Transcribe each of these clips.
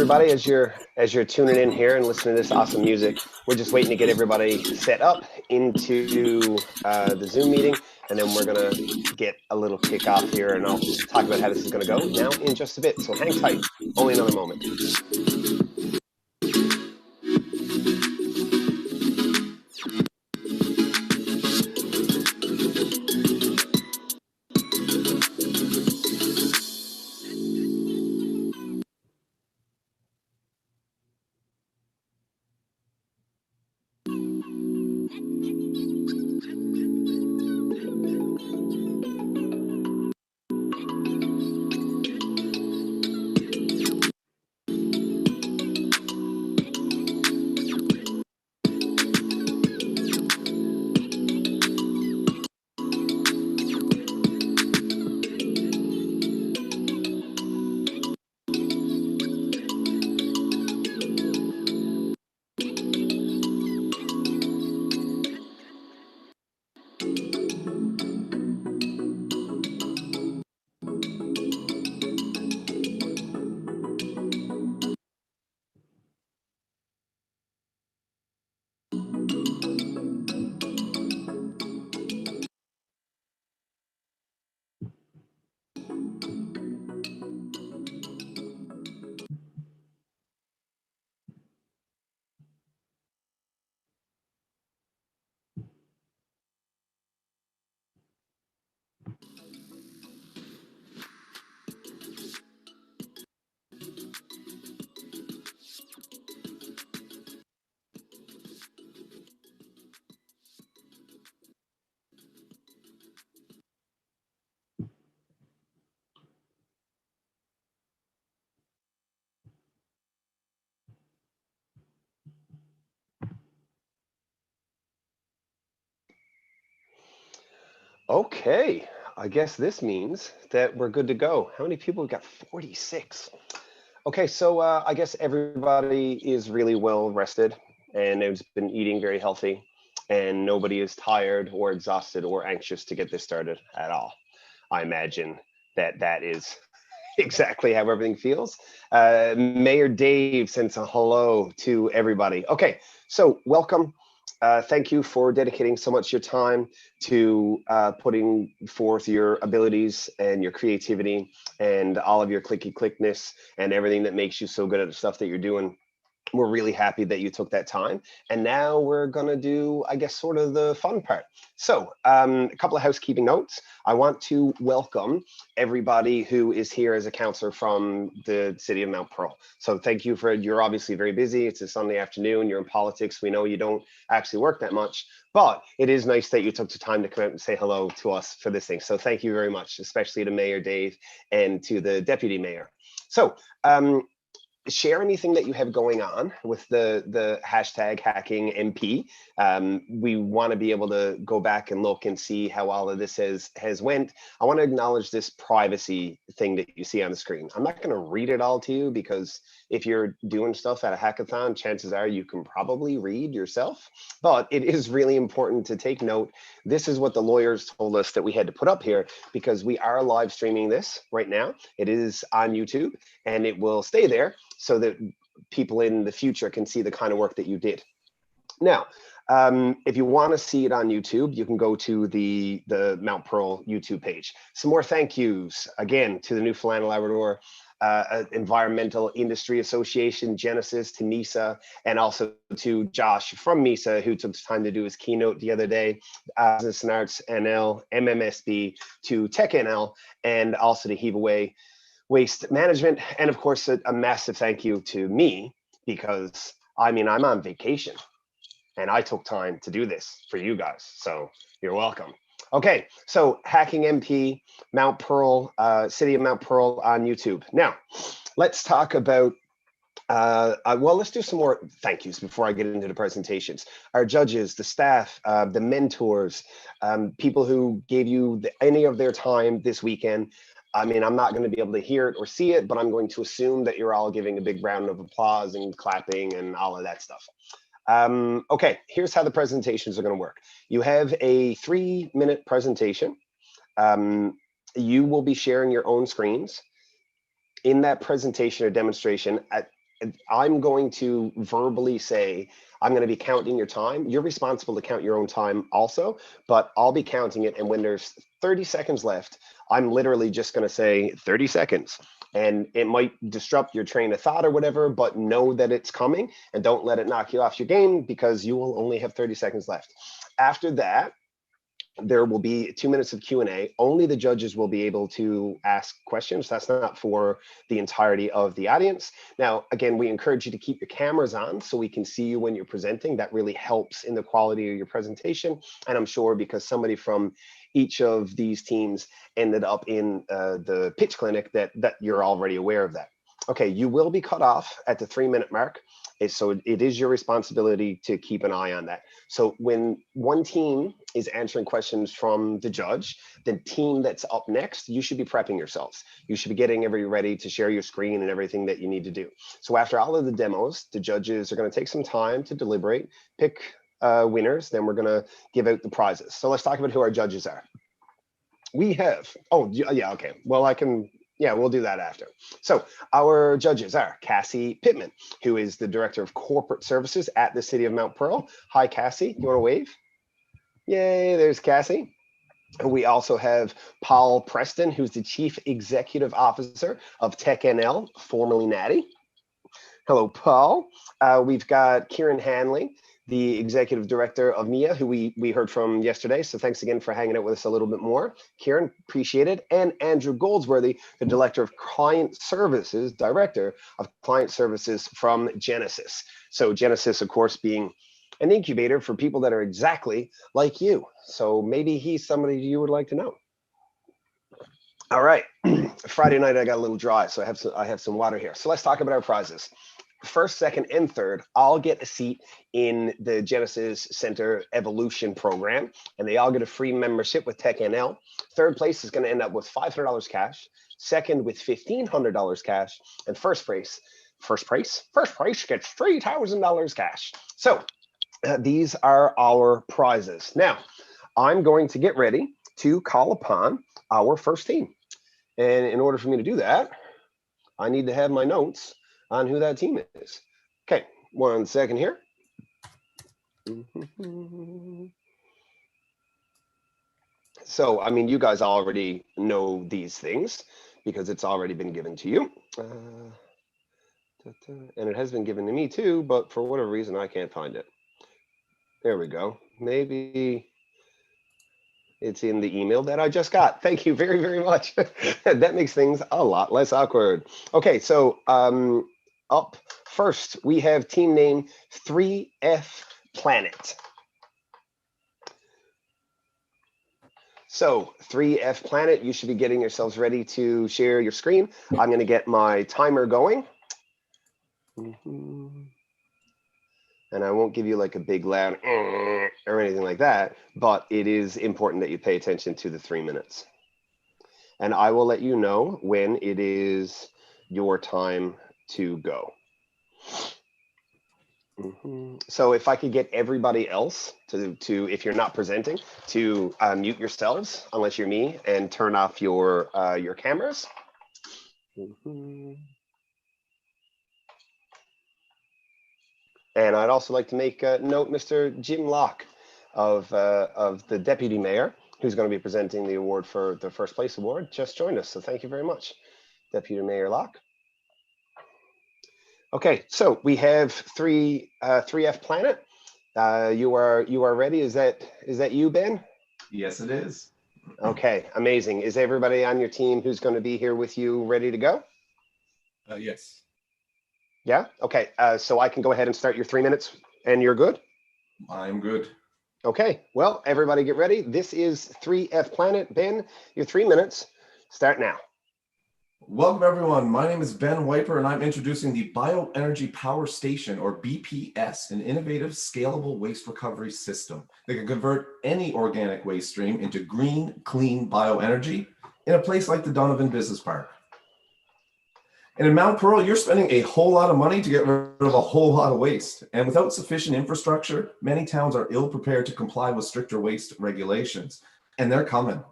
everybody, as you're tuning in here and listening to this awesome music, we're just waiting to get everybody set up into the Zoom meeting, and then we're gonna get a little kickoff here, and I'll talk about how this is gonna go now in just a bit. So hang tight, only another moment. Okay, I guess this means that we're good to go. How many people? We've got 46. Okay, so I guess everybody is really well rested and has been eating very healthy, and nobody is tired or exhausted or anxious to get this started at all. I imagine that that is exactly how everything feels. Mayor Dave sends a hello to everybody. Okay, so welcome. Thank you for dedicating so much of your time to putting forth your abilities and your creativity and all of your clicky clickness and everything that makes you so good at the stuff that you're doing. We're really happy that you took that time. And now we're gonna do, I guess, sort of the fun part. So a couple of housekeeping notes. I want to welcome everybody who is here as a counselor from the city of Mount Pearl. So thank you you're obviously very busy. It's a Sunday afternoon, you're in politics. We know you don't actually work that much, but it is nice that you took the time to come out and say hello to us for this thing. So thank you very much, especially to Mayor Dave and to the Deputy Mayor. So share anything that you have going on with the hashtag hacking MP. We want to be able to go back and look and see how all of this has went. I want to acknowledge this privacy thing that you see on the screen. I'm not going to read it all to you because if you're doing stuff at a hackathon, chances are you can probably read yourself, but it is really important to take note. This is what the lawyers told us that we had to put up here because we are live streaming this right now. It is on YouTube and it will stay there so that people in the future can see the kind of work that you did. Now, if you want to see it on YouTube, you can go to the Mount Pearl YouTube page. Some more thank yous, again, to the Newfoundland and Labrador Environmental Industry Association, Genesis, to NISA, and also to Josh from NISA, who took time to do his keynote the other day, Business and Arts NL, MMSB, to Tech NL, and also to Heave Away Waste Management, and of course a massive thank you to me, because I mean I'm on vacation and I took time to do this for you guys, so you're welcome. Okay, so hacking MP, Mount Pearl, City of Mount Pearl on YouTube. Now let's talk about well, let's do some more thank yous before I get into the presentations. Our judges, the staff, the mentors, people who gave you any of their time this weekend. I mean, I'm not going to be able to hear it or see it, but I'm going to assume that you're all giving a big round of applause and clapping and all of that stuff. Okay, here's how the presentations are going to work. You have a 3-minute presentation. You will be sharing your own screens. In that presentation or demonstration, I'm going to verbally say, I'm going to be counting your time. You're responsible to count your own time also, but I'll be counting it. And when there's 30 seconds left, I'm literally just going to say 30 seconds. And it might disrupt your train of thought or whatever, but know that it's coming and don't let it knock you off your game, because you will only have 30 seconds left. After that, there will be 2 minutes of Q&A. Only the judges will be able to ask questions. That's not for the entirety of the audience. Now, again, we encourage you to keep your cameras on so we can see you when you're presenting. That really helps in the quality of your presentation. And I'm sure because somebody from each of these teams ended up in the pitch clinic that you're already aware of that. Okay, you will be cut off at the 3-minute mark. So it is your responsibility to keep an eye on that. So when one team is answering questions from the judge, the team that's up next, you should be prepping yourselves. You should be getting ready to share your screen and everything that you need to do. So after all of the demos, the judges are going to take some time to deliberate, pick winners, then we're going to give out the prizes. So let's talk about who our judges are. We have, oh, yeah, okay. Well, yeah, we'll do that after. So our judges are Cassie Pittman, who is the Director of Corporate Services at the City of Mount Pearl. Hi, Cassie. You want to wave? Yay, there's Cassie. We also have Paul Preston, who's the Chief Executive Officer of TechNL, formerly Natty. Hello, Paul. We've got Kieran Hanley, the Executive Director of MIA, who we heard from yesterday. So thanks again for hanging out with us a little bit more. Kieran, appreciate it. And Andrew Goldsworthy, the Director of Client Services from Genesis. So Genesis, of course, being an incubator for people that are exactly like you. So maybe he's somebody you would like to know. All right, Friday night I got a little dry, so I have some water here. So let's talk about our prizes. First, second, and third, I'll get a seat in the Genesis Center Evolution Program, and they all get a free membership with TechNL. Third place is going to end up with $500 cash. Second with $1,500 cash, and first price gets $3,000 cash. So these are our prizes. Now, I'm going to get ready to call upon our first team. And in order for me to do that, I need to have my notes on who that team is. Okay, 1 second here. So, I mean, you guys already know these things because it's already been given to you. And it has been given to me too, but for whatever reason, I can't find it. There we go. Maybe it's in the email that I just got. Thank you very, very much. That makes things a lot less awkward. Okay, so up first, we have team name 3F Planet. So 3F Planet, you should be getting yourselves ready to share your screen. I'm going to get my timer going. And I won't give you like a big loud or anything like that, but it is important that you pay attention to the 3 minutes. And I will let you know when it is your time to go. So if I could get everybody else to if you're not presenting, to mute yourselves, unless you're me, and turn off your cameras. And I'd also like to make a note, Mr. Jim Locke of the Deputy Mayor, who's going to be presenting the award for the first place award, just joined us. So thank you very much, Deputy Mayor Locke. Okay, so we have 3F Planet. You are ready. Is that you, Ben? Yes, it is. Okay, amazing. Is everybody on your team who's going to be here with you ready to go? Yes. Yeah. Okay. So I can go ahead and start your 3 minutes, and you're good. I'm good. Okay. Well, everybody, get ready. This is 3F Planet. Ben, your 3 minutes start now. Welcome, everyone. My name is Ben Wiper, and I'm introducing the Bioenergy Power Station, or BPS, an innovative, scalable waste recovery system that can convert any organic waste stream into green, clean bioenergy in a place like the Donovan Business Park. And in Mount Pearl, you're spending a whole lot of money to get rid of a whole lot of waste. And without sufficient infrastructure, many towns are ill prepared to comply with stricter waste regulations, and they're coming.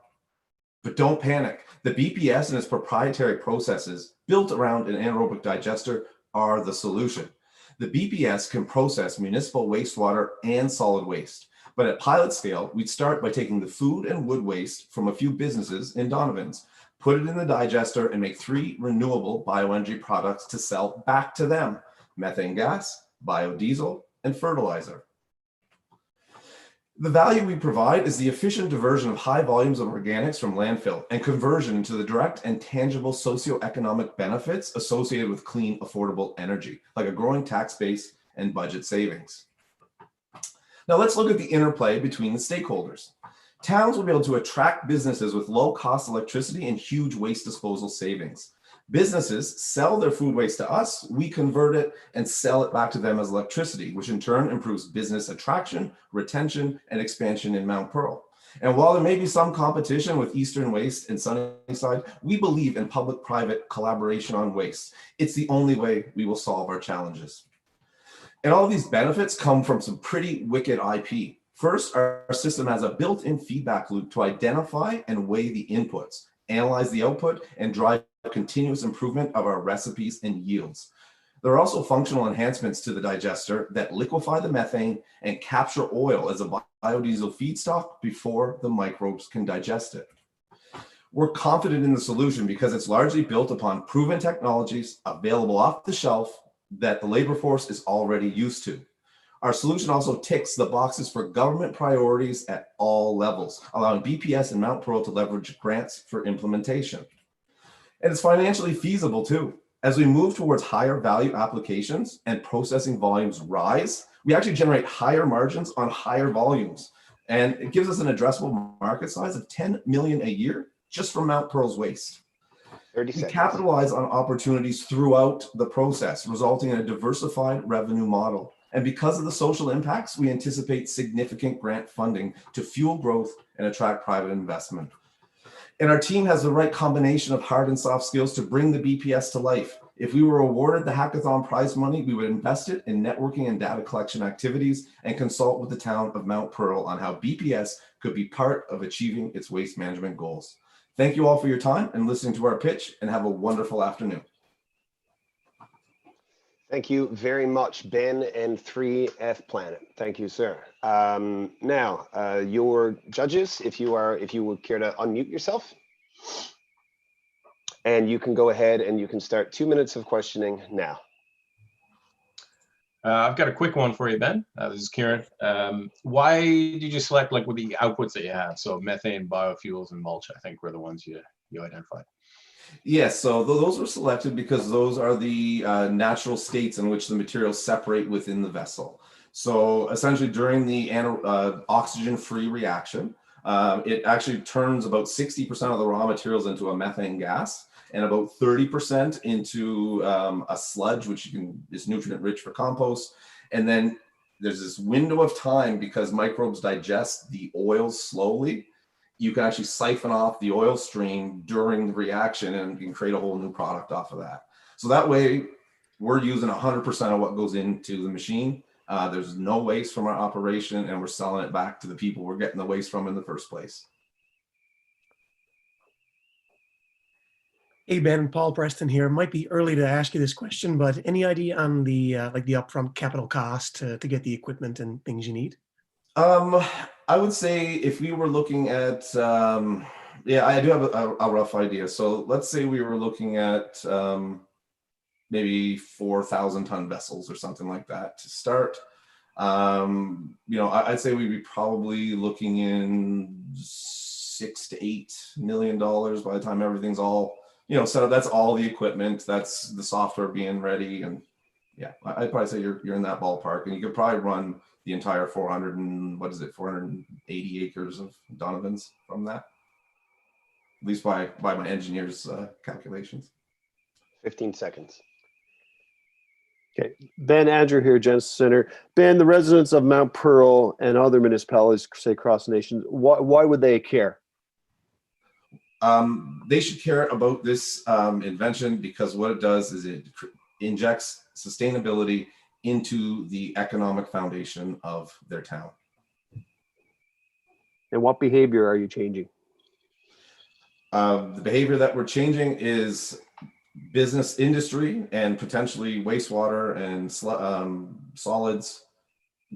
But don't panic. The BPS and its proprietary processes, built around an anaerobic digester, are the solution. The BPS can process municipal wastewater and solid waste. But at pilot scale, we'd start by taking the food and wood waste from a few businesses in Donovan's, put it in the digester, and make 3 renewable bioenergy products to sell back to them: methane gas, biodiesel, and fertilizer. The value we provide is the efficient diversion of high volumes of organics from landfill and conversion into the direct and tangible socioeconomic benefits associated with clean, affordable energy, like a growing tax base and budget savings. Now let's look at the interplay between the stakeholders. Towns will be able to attract businesses with low-cost electricity and huge waste disposal savings. Businesses sell their food waste to us, we convert it and sell it back to them as electricity, which in turn improves business attraction, retention, and expansion in Mount Pearl. And while there may be some competition with Eastern Waste and Sunnyside, we believe in public-private collaboration on waste. It's the only way we will solve our challenges. And all of these benefits come from some pretty wicked IP. First, our system has a built-in feedback loop to identify and weigh the inputs, analyze the output, and drive continuous improvement of our recipes and yields. There are also functional enhancements to the digester that liquefy the methane and capture oil as a biodiesel feedstock before the microbes can digest it. We're confident in the solution because it's largely built upon proven technologies available off the shelf that the labor force is already used to. Our solution also ticks the boxes for government priorities at all levels, allowing BPS and Mount Pearl to leverage grants for implementation. And it's financially feasible too. As we move towards higher value applications and processing volumes rise, we actually generate higher margins on higher volumes. And it gives us an addressable market size of 10 million a year just from Mount Pearl's waste. 30 We seconds. capitalize on opportunities throughout the process, resulting in a diversified revenue model. And because of the social impacts, we anticipate significant grant funding to fuel growth and attract private investment. And our team has the right combination of hard and soft skills to bring the BPS to life. If we were awarded the hackathon prize money, we would invest it in networking and data collection activities and consult with the town of Mount Pearl on how BPS could be part of achieving its waste management goals. Thank you all for your time and listening to our pitch, and have a wonderful afternoon. Thank you very much, Ben and 3F Planet. Thank you, sir. Now, your judges, if you would care to unmute yourself, and you can go ahead and you can start 2 minutes of questioning now. I've got a quick one for you, Ben. This is Kieran. Why did you select with the outputs that you have? So methane, biofuels, and mulch, I think were the ones you identified. Yes, so those were selected because those are the natural states in which the materials separate within the vessel. So essentially during the oxygen-free reaction, it actually turns about 60% of the raw materials into a methane gas, and about 30% into a sludge, which is nutrient rich for compost. And then there's this window of time, because microbes digest the oils slowly, you can actually siphon off the oil stream during the reaction and you can create a whole new product off of that. So that way we're using 100% of what goes into the machine. There's no waste from our operation, and we're selling it back to the people we're getting the waste from in the first place. Hey Ben, Paul Preston here. It might be early to ask you this question, but any idea on the the upfront capital cost to get the equipment and things you need? I would say if we were looking at, yeah, I do have a rough idea. So let's say we were looking at maybe 4,000 ton vessels or something like that to start. I'd say we'd be probably looking in $6 to $8 million by the time everything's all, set up. That's all the equipment, that's the software being ready. And yeah, I'd probably say you're in that ballpark, and you could probably run the entire 480 acres of Donovan's from that, at least by my engineer's calculations. 15 seconds. Okay, Ben, Andrew here, Genesis Center. Ben, the residents of Mount Pearl and other municipalities, say across the nation, why would they care? They should care about this invention because what it does is it injects sustainability into the economic foundation of their town. And what behavior are you changing? The behavior that we're changing is business industry and potentially wastewater and solids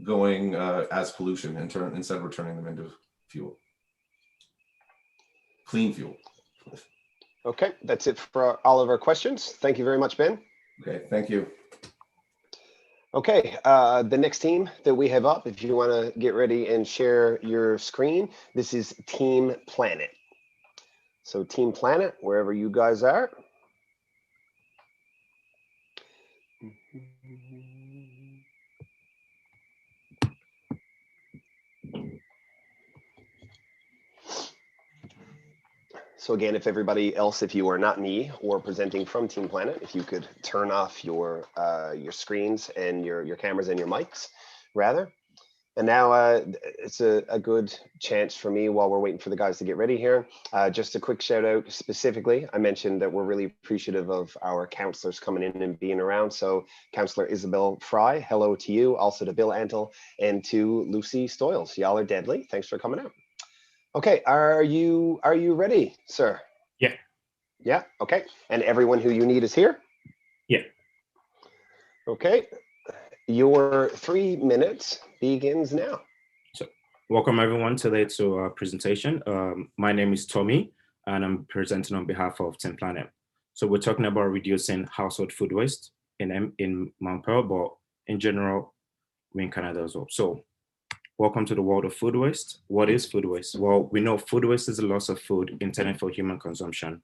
going as pollution instead of returning them into fuel, clean fuel. Okay, that's it for all of our questions. Thank you very much, Ben. Okay, thank you. Okay, the next team that we have up, if you want to get ready and share your screen, this is Team Planet. So Team Planet, wherever you guys are. So again, if everybody else, if you are not me or presenting from Team Planet, if you could turn off your screens and your cameras and your mics, rather. And now it's a good chance for me while we're waiting for the guys to get ready here. Just a quick shout out specifically. I mentioned that we're really appreciative of our counselors coming in and being around. So Counselor Isabel Fry, hello to you. Also to Bill Antle and to Lucy Stoyles. Y'all are deadly. Thanks for coming out. Okay, are you ready, sir? Yeah. Yeah, okay. And everyone who you need is here? Yeah. Okay, your 3 minutes begins now. So welcome everyone today to our presentation. My name is Tommy and I'm presenting on behalf of Team Planet. So we're talking about reducing household food waste in Mount Pearl, but in general, we're in Canada as well. So welcome to the world of food waste. What is food waste? Well, we know food waste is the loss of food intended for human consumption.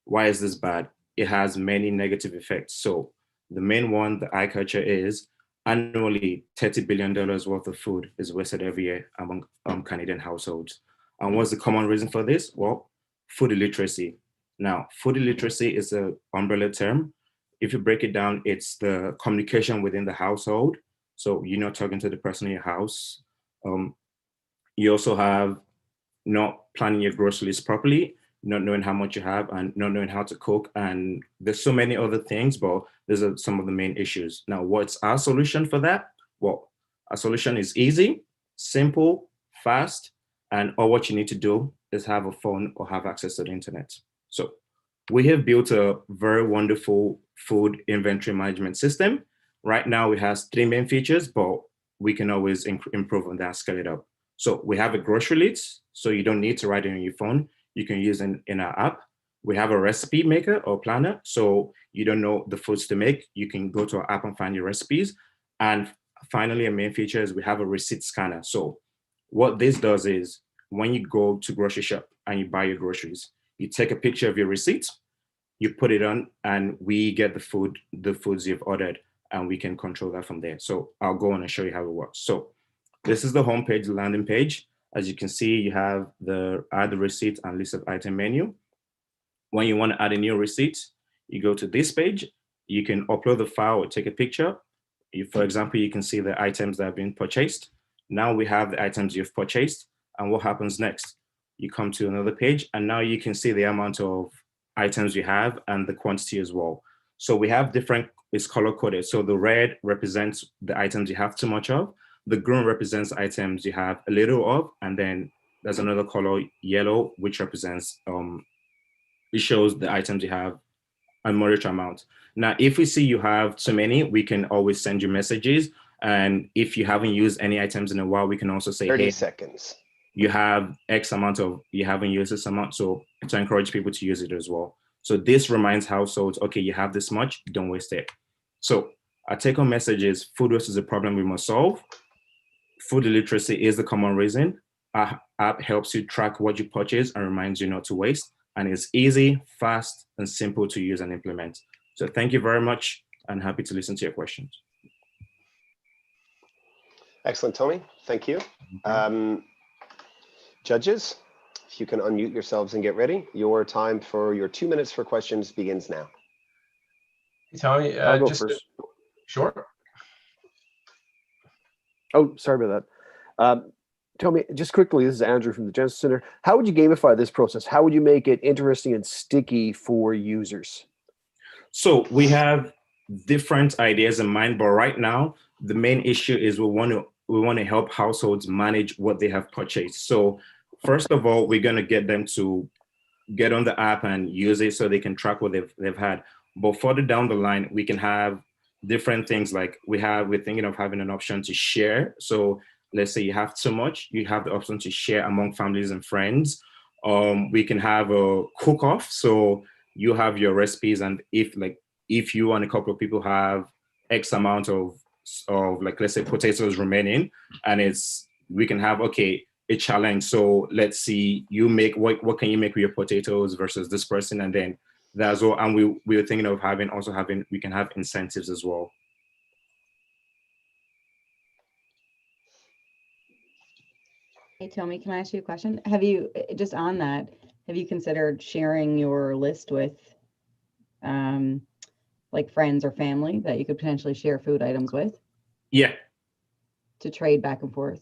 Why is this bad? It has many negative effects. So the main one, the eye catcher, is annually $30 billion worth of food is wasted every year among Canadian households. And what's the common reason for this? Well, food illiteracy. Now, food illiteracy is an umbrella term. If you break it down, it's the communication within the household. So you're not talking to the person in your house. You also have not planning your groceries properly, not knowing how much you have, and not knowing how to cook. And there's so many other things, but these are some of the main issues. Now, what's our solution for that? Well, our solution is easy, simple, fast, and all what you need to do is have a phone or have access to the internet. So we have built a very wonderful food inventory management system. Right now, it has 3 main features, but we can always improve on that, scale it up. So we have a grocery list, so you don't need to write it on your phone. You can use it in our app. We have a recipe maker or planner, so you don't know the foods to make. You can go to our app and find your recipes. And finally, a main feature is we have a receipt scanner. So what this does is when you go to grocery shop and you buy your groceries, you take a picture of your receipt, you put it on, and we get the foods you've ordered, and we can control that from there. So I'll go on and show you how it works. So this is the homepage, the landing page. As you can see, you have the add the receipt and list of item menu. When you want to add a new receipt, you go to this page. You can upload the file or take a picture. For example, you can see the items that have been purchased. Now we have the items you've purchased. And what happens next? You come to another page, and now you can see the amount of items you have and the quantity as well. So we have different, it's color coded. So the red represents the items you have too much of. The green represents items you have a little of. And then there's another color, yellow, which represents, it shows the items you have a moderate amount. Now, if we see you have too many, we can always send you messages. And if you haven't used any items in a while, we can also say, 30 hey, seconds. You have X amount of, you haven't used this amount. So to encourage people to use it as well. So this reminds households, okay, you have this much, don't waste it. So our take-home message is food waste is a problem we must solve. Food illiteracy is the common reason. Our app helps you track what you purchase and reminds you not to waste. And it's easy, fast, and simple to use and implement. So thank you very much, and happy to listen to your questions. Excellent, Tony. Thank you. Judges, if you can unmute yourselves and get ready. Your time for your 2 minutes for questions begins now. Hey, Tommy, I'll go just first. Sure. Oh, sorry about that. Tell me, just quickly, this is Andrew from the Genesis Center. How would you gamify this process? How would you make it interesting and sticky for users? So we have different ideas in mind, but right now, the main issue is we want to help households manage what they have purchased. So first of all, we're going to get them to get on the app and use it so they can track what they've had. But further down the line, we can have different things like we're thinking of having an option to share. So let's say you have too much, you have the option to share among families and friends. We can have a cook-off. So you have your recipes, and if you and a couple of people have X amount of like, let's say potatoes remaining, and we can have, okay, a challenge. So let's see, you make, what can you make with your potatoes versus this person? And then that's all. And we were thinking of we can have incentives as well. Hey, Tommy, can I ask you a question? Have you, just on that, have you considered sharing your list with like friends or family that you could potentially share food items with? Yeah. To trade back and forth.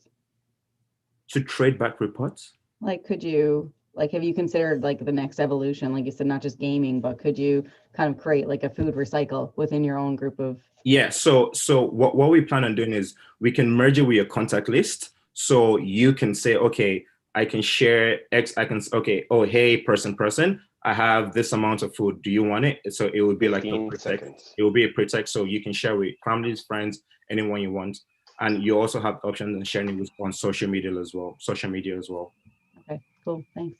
To trade back reports? Like, have you considered like the next evolution? Like you said, not just gaming, but could you kind of create like a food recycle within your own group of? Yeah. So what we plan on doing is we can merge it with your contact list. So you can say, okay, I can share X, okay, oh, hey, person, I have this amount of food. Do you want it? So it would be like a pretext. It will be a pretext. So you can share with families, friends, anyone you want. And you also have options on sharing it on social media as well. Okay, cool. Thanks.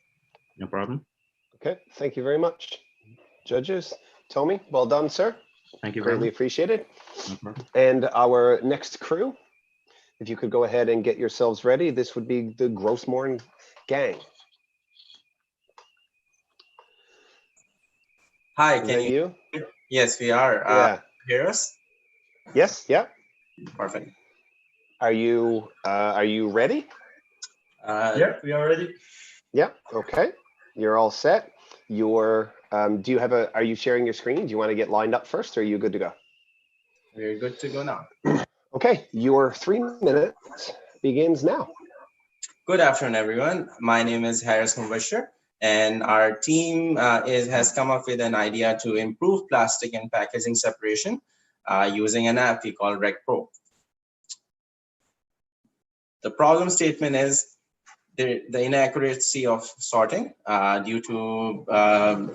No problem. Okay, thank you very much. Judges, Tommy, well done, sir. Thank you very much. Greatly appreciated. No problem. And our next crew, if you could go ahead and get yourselves ready, this would be the Gros Morne gang. Hi, can you? Yes, we are. Yeah. Hear us? Yes. Yeah. Perfect. Are you ready? Yeah, we are ready. Yeah. Okay. You're all set. Do you have are you sharing your screen? Do you want to get lined up first, or are you good to go? We're good to go now. Okay. Your 3 minutes begins now. Good afternoon, everyone. My name is Harris Mubashir, and our team has come up with an idea to improve plastic and packaging separation using an app we call Rec Pro. The problem statement is the inaccuracy of sorting due to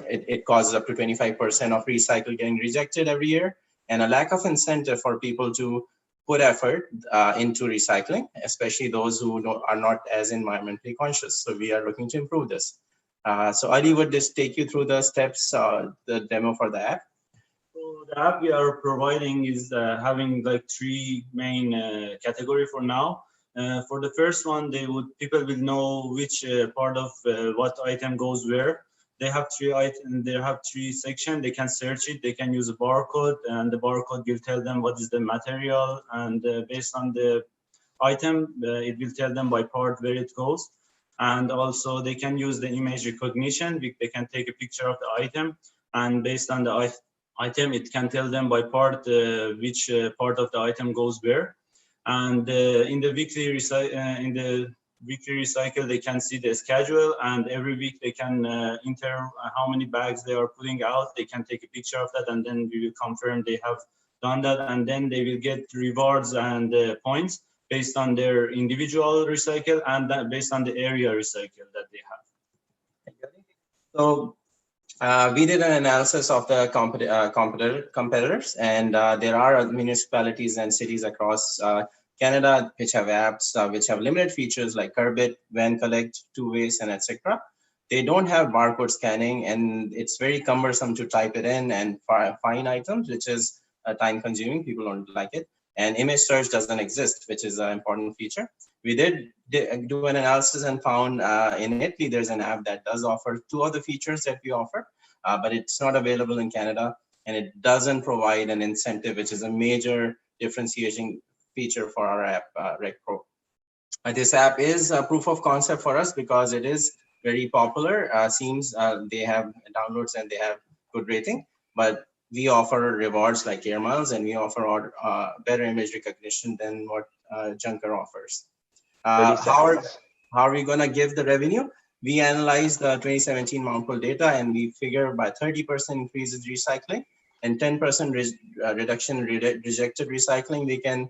it causes up to 25% of recycle getting rejected every year, and a lack of incentive for people to put effort into recycling, especially those who are not as environmentally conscious. So we are looking to improve this. So Ali would just take you through the steps, the demo for the app. So the app we are providing is having like 3 main category for now. For the first one, people will know which part of what item goes where. They have 3 items. They have 3 sections. They can search it. They can use a barcode, and the barcode will tell them what is the material. And based on the item, it will tell them by part where it goes. And also, they can use the image recognition. They can take a picture of the item, and based on the item, it can tell them by part which part of the item goes where. And in the weekly recycle, they can see the schedule, and every week they can enter how many bags they are putting out. They can take a picture of that, and then we will confirm they have done that, and then they will get rewards and points based on their individual recycle and based on the area recycle that they have. So we did an analysis of the competitors, and there are municipalities and cities across Canada which have apps which have limited features like Curbit, Van Collect, Two Waste, and etc. They don't have barcode scanning, and it's very cumbersome to type it in and find items, which is time consuming. People don't like it. And image search doesn't exist, which is an important feature. We did do an analysis and found in Italy, there's an app that does offer 2 other features that we offer, but it's not available in Canada, and it doesn't provide an incentive, which is a major differentiating feature for our app, Rec Pro. This app is a proof of concept for us because it is very popular. Seems they have downloads and they have good rating, but we offer rewards like air miles, and we offer better image recognition than what Junker offers. How are we going to give the revenue? We analyzed the 2017 Mount Pearl data, and we figure by 30% increase in recycling and 10% reduction in rejected recycling, we can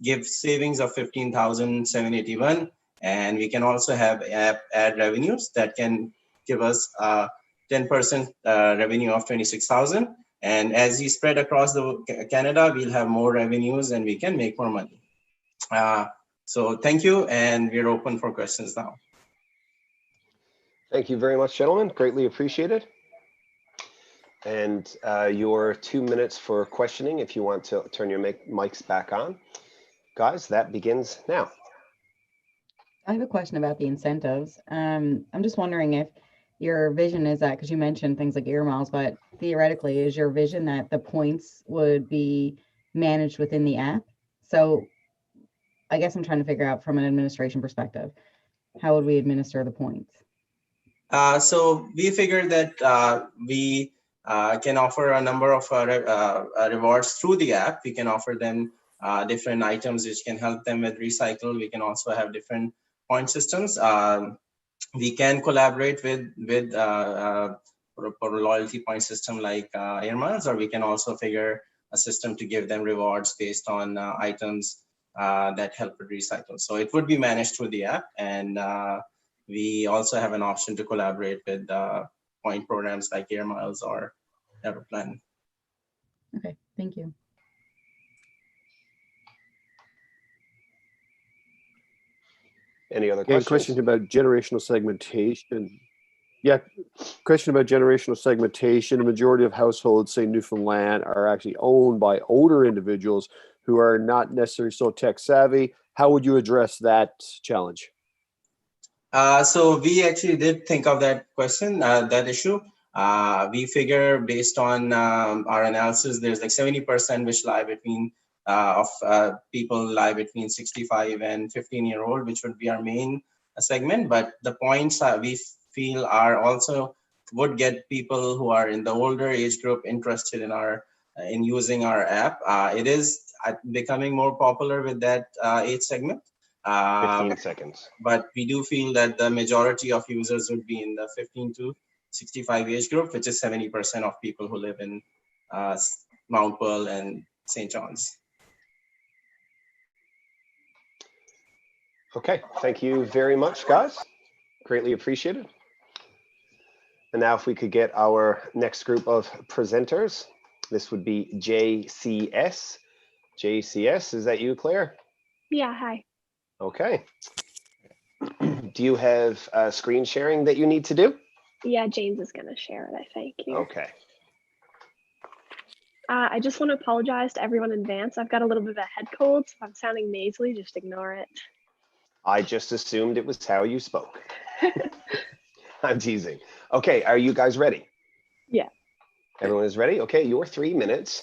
give savings of 15,781, and we can also have ad revenues that can give us 10% revenue of 26,000. And as we spread across the Canada, we'll have more revenues and we can make more money. So thank you, and we're open for questions now. Thank you very much, gentlemen. Greatly appreciated. And your 2 minutes for questioning, if you want to turn your mics back on. Guys, that begins now. I have a question about the incentives. I'm just wondering if your vision is that, because you mentioned things like air miles, but theoretically, is your vision that the points would be managed within the app? So I guess I'm trying to figure out from an administration perspective, how would we administer the points? So we figured that we can offer a number of rewards through the app. We can offer them different items which can help them with recycle. We can also have different point systems. We can collaborate with for a loyalty point system like air miles, or we can also figure a system to give them rewards based on items that help with recycle. So it would be managed through the app, and we also have an option to collaborate with point programs like air miles or Everplan. Okay, thank you. Any other questions? Question about generational segmentation. Yeah, question about generational segmentation. A majority of households, say Newfoundland, are actually owned by older individuals who are not necessarily so tech savvy. How would you address that challenge? So we actually did think of that question, that issue. We figure based on our analysis, there's like 70% which lie between people lie between 65 and 15-year-old, which would be our main segment. But the points we feel are also would get people who are in the older age group interested in using our app. It is becoming more popular with that age segment. 15 seconds. But we do feel that the majority of users would be in the 15 to 65 age group, which is 70% of people who live in Mount Pearl and St. John's. Okay, thank you very much, guys. Greatly appreciated. And now if we could get our next group of presenters, this would be JCS. JCS, is that you, Claire? Yeah, hi. Okay. Do you have screen sharing that you need to do? Yeah, James is going to share it, I think. Here. Okay. I just want to apologize to everyone in advance. I've got a little bit of a head cold, so if I'm sounding nasally, just ignore it. I just assumed it was how you spoke. I'm teasing. Okay, are you guys ready? Yeah. Everyone is ready? Okay, your 3 minutes.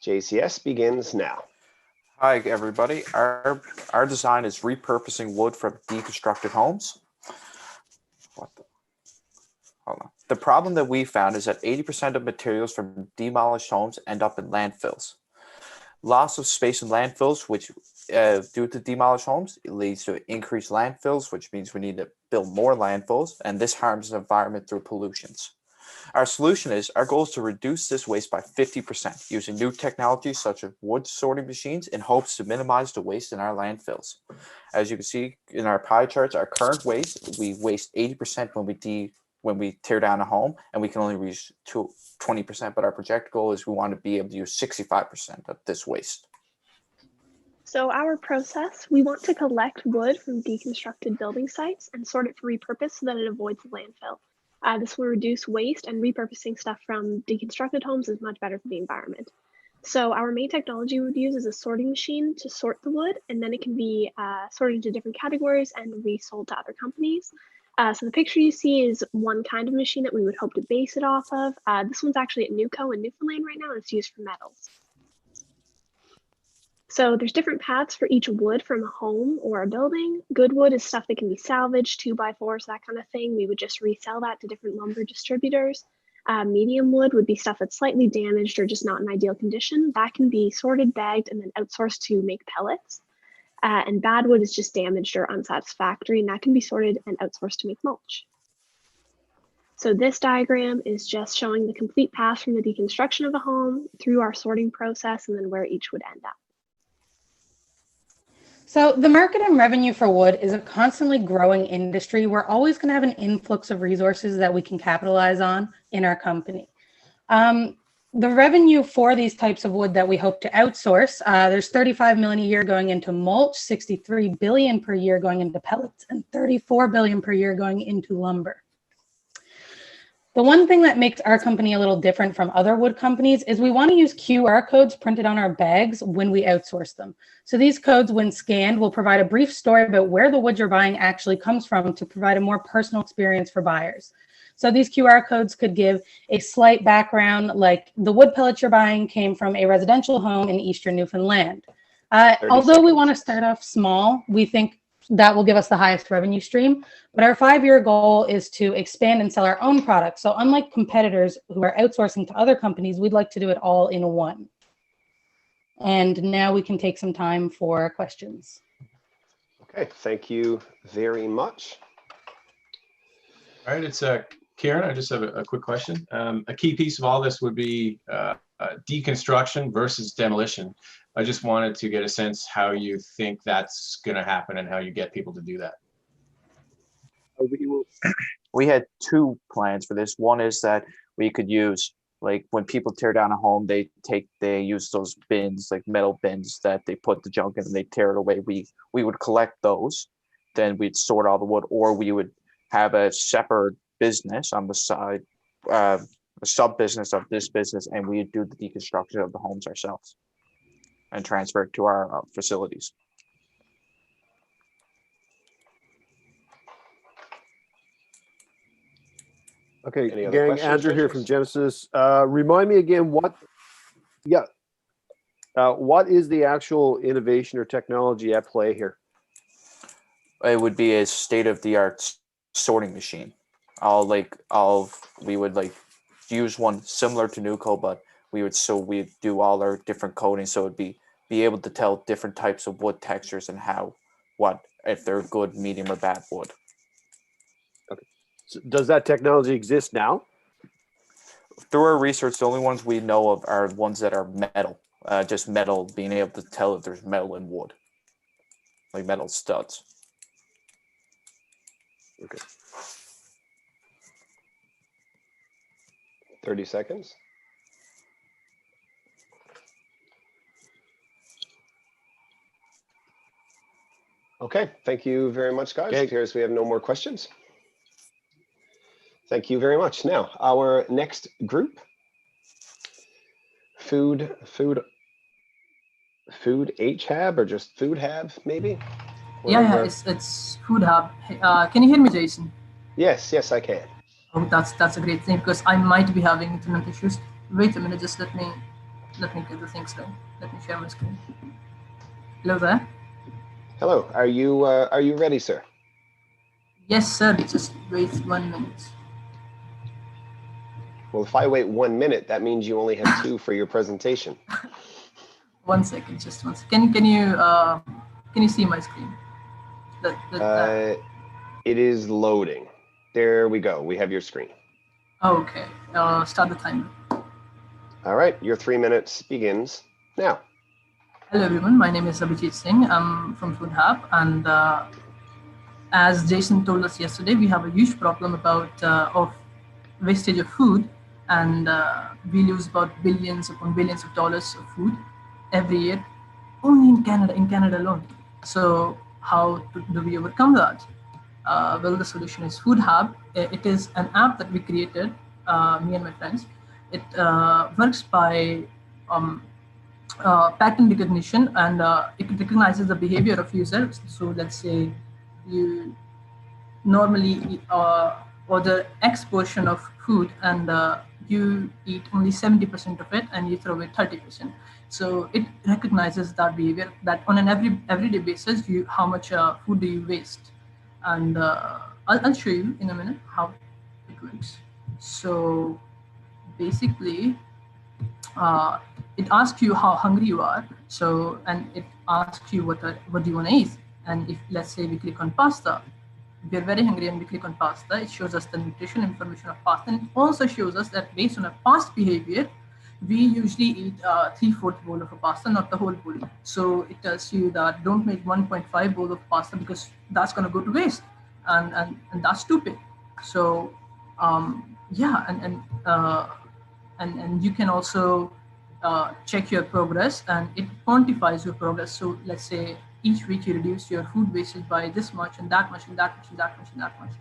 JCS begins now. Hi, everybody. Our design is repurposing wood from deconstructed homes. Hold on. The problem that we found is that 80% of materials from demolished homes end up in landfills. Loss of space in landfills, which due to demolished homes, it leads to increased landfills, which means we need to build more landfills, and this harms the environment through pollutions. Our solution is, our goal is to reduce this waste by 50% using new technologies such as wood sorting machines in hopes to minimize the waste in our landfills. As you can see in our pie charts, our current waste, we waste 80% when we tear down a home, and we can only reach 20%, but our projected goal is we want to be able to use 65% of this waste. So our process, we want to collect wood from deconstructed building sites and sort it for repurpose so that it avoids the landfill. This will reduce waste, and repurposing stuff from deconstructed homes is much better for the environment. So our main technology we would use is a sorting machine to sort the wood, and then it can be sorted into different categories and resold to other companies. So the picture you see is one kind of machine that we would hope to base it off of. This one's actually at Newco in Newfoundland right now, and it's used for metals. So there's different paths for each wood from a home or a building. Good wood is stuff that can be salvaged, 2x4s, that kind of thing. We would just resell that to different lumber distributors. Medium wood would be stuff that's slightly damaged or just not in ideal condition. That can be sorted, bagged, and then outsourced to make pellets. And bad wood is just damaged or unsatisfactory, and that can be sorted and outsourced to make mulch. So this diagram is just showing the complete path from the deconstruction of a home through our sorting process and then where each would end up. So the market and revenue for wood is a constantly growing industry. We're always going to have an influx of resources that we can capitalize on in our company. the revenue for these types of wood that we hope to outsource, there's 35 million a year going into mulch, 63 billion per year going into pellets, and 34 billion per year going into lumber. The one thing that makes our company a little different from other wood companies is we want to use QR codes printed on our bags when we outsource them. So these codes, when scanned, will provide a brief story about where the wood you're buying actually comes from to provide a more personal experience for buyers. So these QR codes could give a slight background, like the wood pellets you're buying came from a residential home in Eastern Newfoundland. Although we want to start off small, we think that will give us the highest revenue stream. But our 5-year goal is to expand and sell our own products. So unlike competitors who are outsourcing to other companies, we'd like to do it all in one. And now we can take some time for questions. Okay, thank you very much. All right, it's Kieran. I just have a quick question. A key piece of all this would be deconstruction versus demolition. I just wanted to get a sense how you think that's going to happen and how you get people to do that. We had two plans for this. One is that we could use, like when people tear down a home, they use those bins, like metal bins that they put the junk in and they tear it away. We would collect those, then we'd sort all the wood, or we would have a separate business on the side, a sub business of this business, and we'd do the deconstruction of the homes ourselves and transfer it to our facilities. Okay, gang, Andrew here from Genesis. Remind me again what is the actual innovation or technology at play here? It would be a state-of-the-art sorting machine. We would use one similar to Nuco, but we'd do all our different coatings, so it'd be able to tell different types of wood textures and if they're good, medium, or bad wood. Okay. So does that technology exist now? Through our research, the only ones we know of are ones that are metal. Just metal, being able to tell if there's metal in wood, like metal studs. Okay. 30 seconds. Okay, thank you very much, guys. It appears we have no more questions. Thank you very much. Now, our next group, FoodHaB, or just FoodHaB, maybe? Yeah, it's FoodHaB. Can you hear me, Jason? Yes, I can. Oh, that's a great thing, because I might be having internet issues. Wait a minute, just let me get the things done. Let me share my screen. Hello there. Hello. Are you ready, sir? Yes, sir. Just wait 1 minute. Well, if I wait 1 minute, that means you only have 2 for your presentation. 1 second, just 1 second. Can you see my screen? It is loading. There we go. We have your screen. Okay. Start the timer. All right. Your 3 minutes begins now. Hello, everyone. My name is Abhijit Singh. I'm from FoodHaB, and as Jason told us yesterday, we have a huge problem of wastage of food, and we lose about billions upon billions of dollars of food every year, only in Canada alone. So how do we overcome that? Well, the solution is FoodHaB. It is an app that we created, me and my friends. It works by pattern recognition, and it recognizes the behavior of users. So let's say you normally order X portion of food, and you eat only 70% of it, and you throw away 30%. So it recognizes that behavior, that on an everyday basis, how much food do you waste. And I'll show you in a minute how it works. So basically, it asks you how hungry you are. So, and it asks you what do you want to eat. And if, let's say, we click on pasta, we are very hungry and we click on pasta, it shows us the nutrition information of pasta. And it also shows us that based on our past behavior, we usually eat 3/4 bowl of a pasta, not the whole bowl. So it tells you that don't make 1.5 bowl of pasta, because that's going to go to waste, and that's stupid. So yeah, and you can also check your progress, and it quantifies your progress. So let's say each week you reduce your food wastage by this much and that much and that much and that much and that much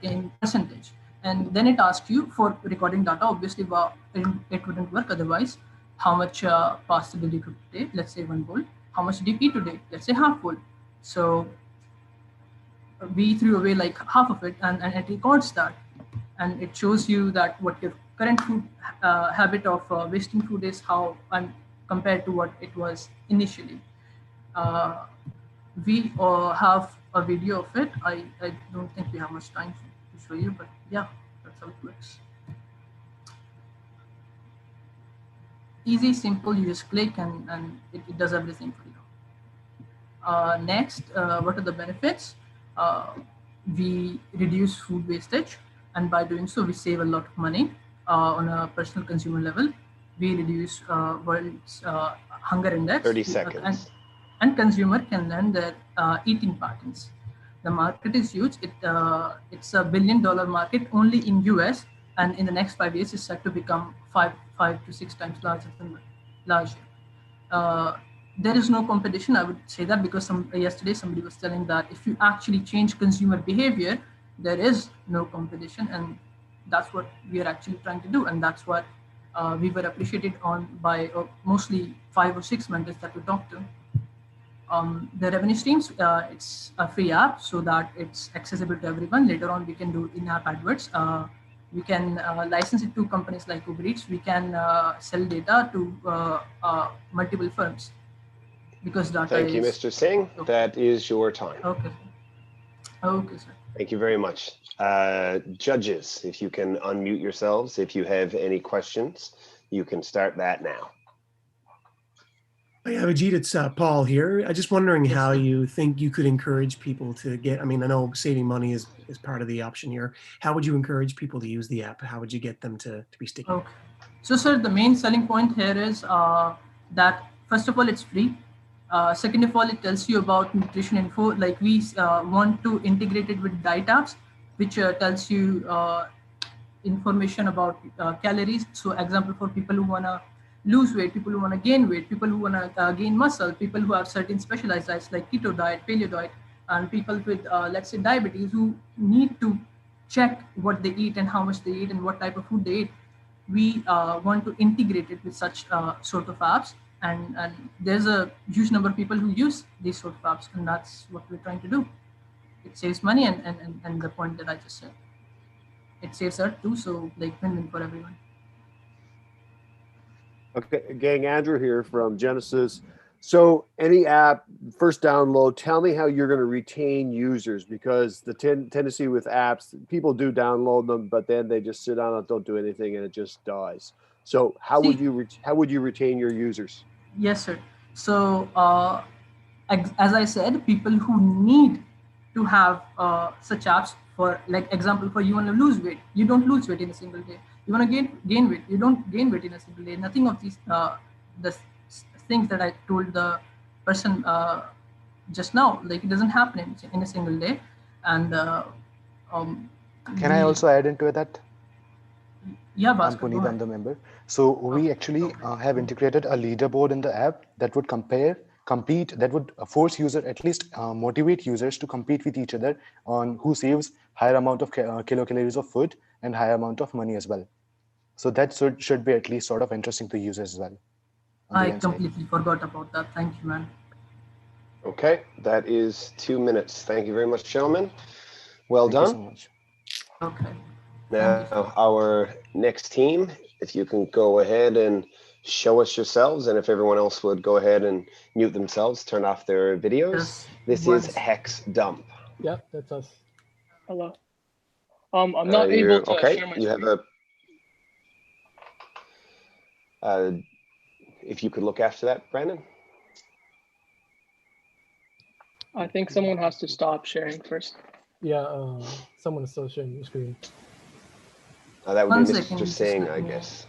in percentage. And then it asks you for recording data. Obviously, it wouldn't work otherwise. How much pasta did you cook today? Let's say 1 bowl. How much did you eat today? Let's say half bowl. So we threw away like half of it, and it records that. And it shows you that what your current food habit of wasting food is, how compared to what it was initially. We have a video of it. I don't think we have much time to show you, but yeah, that's how it works. Easy, simple, you just click and it does everything for you. Next, what are the benefits? We reduce food wastage, and by doing so, we save a lot of money on a personal consumer level. We reduce world's hunger index. 30 seconds. And consumer can learn their eating patterns. The market is huge. It's a $1 billion market only in US, and in the next 5 years, it's set to become 5 to 6 times larger. There is no competition. I would say that because yesterday somebody was telling that if you actually change consumer behavior, there is no competition, and that's what we are actually trying to do, and that's what we were appreciated on by mostly 5 or 6 members that we talked to. The revenue streams, it's a free app so that it's accessible to everyone. Later on, we can do in-app adverts. We can license it to companies like Uber Eats. We can sell data to multiple firms because data Thank you, Mr. Singh. Okay. That is your time. Okay. Okay, sir. Thank you very much. Judges, if you can unmute yourselves, if you have any questions, you can start that now. Yeah, Ajit, it's Paul here. I'm just wondering how you think you could encourage people to get, I mean, I know saving money is part of the option here. How would you encourage people to use the app? How would you get them to be sticky? Okay. So, sir, the main selling point here is that, first of all, it's free. Second of all, it tells you about nutrition info. Like we want to integrate it with diet apps, which tells you information about calories. So example, for people who want to lose weight, people who want to gain weight, people who want to gain muscle, people who have certain specialized diets like keto diet, paleo diet, and people with, let's say, diabetes who need to check what they eat and how much they eat and what type of food they eat. We want to integrate it with such sort of apps. And there's a huge number of people who use these sort of apps, and that's what we're trying to do. It saves money, and the point that I just said. It saves Earth too, so like win-win for everyone. Okay, gang, Andrew here from Genesis. So any app, first download, tell me how you're going to retain users, because the tendency with apps, people do download them, but then they just sit on it, don't do anything, and it just dies. So how would you retain your users? Yes, sir. So as I said, people who need to have such apps, for like example, for you want to lose weight, you don't lose weight in a single day. You want to gain weight, you don't gain weight in a single day. Nothing of these the things that I told the person just now, like it doesn't happen in a single day. And can I also add into that? Yeah, I'm Puneet, I'm the member. So we actually have integrated a leaderboard in the app that would compete, that would force user, at least motivate users to compete with each other on who saves higher amount of kilocalories of food and higher amount of money as well. So that should be at least sort of interesting to users as well. I completely forgot about that. Thank you, man. Okay, that is 2 minutes. Thank you very much, gentlemen. Well done. Thank you so much. Okay. Now, our next team, if you can go ahead and show us yourselves, and if everyone else would go ahead and mute themselves, turn off their videos. This is Hex Dump. Yeah, that's us. Hello. I'm not able to share my screen. You have a... if you could look after that, Brandon. I think someone has to stop sharing first. Yeah, someone is still sharing the screen. That would be Mr. Singh, I guess.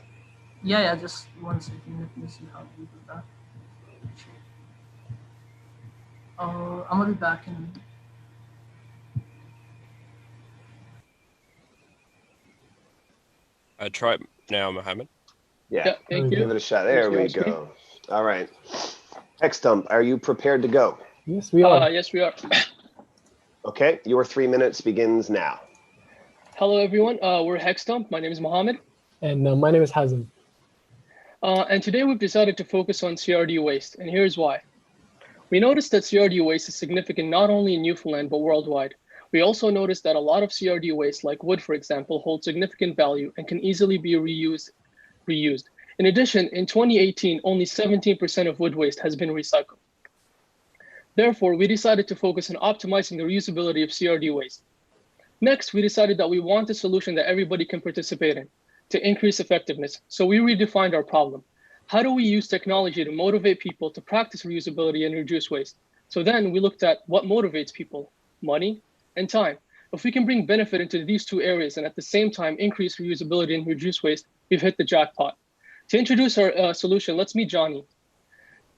Yeah, just 1 second. Let me see how we do that. I'm gonna be back in. I try now, Mohammed. Yeah, thank you. give it a shot. There we go. All right. Hex Dump, are you prepared to go? Yes, we are. Yes, we are. Okay, your 3 minutes begins now. Hello, everyone. We're Hex Dump. My name is Mohammed. And my name is Hazem. And today we've decided to focus on CRD waste, and here's why. We noticed that CRD waste is significant not only in Newfoundland, but worldwide. We also noticed that a lot of CRD waste, like wood, for example, holds significant value and can easily be reused. In addition, in 2018, only 17% of wood waste has been recycled. Therefore, we decided to focus on optimizing the reusability of CRD waste. Next, we decided that we want a solution that everybody can participate in to increase effectiveness. So we redefined our problem. How do we use technology to motivate people to practice reusability and reduce waste? So then we looked at what motivates people: money and time. If we can bring benefit into these two areas and at the same time increase reusability and reduce waste, we've hit the jackpot. To introduce our solution, let's meet Johnny.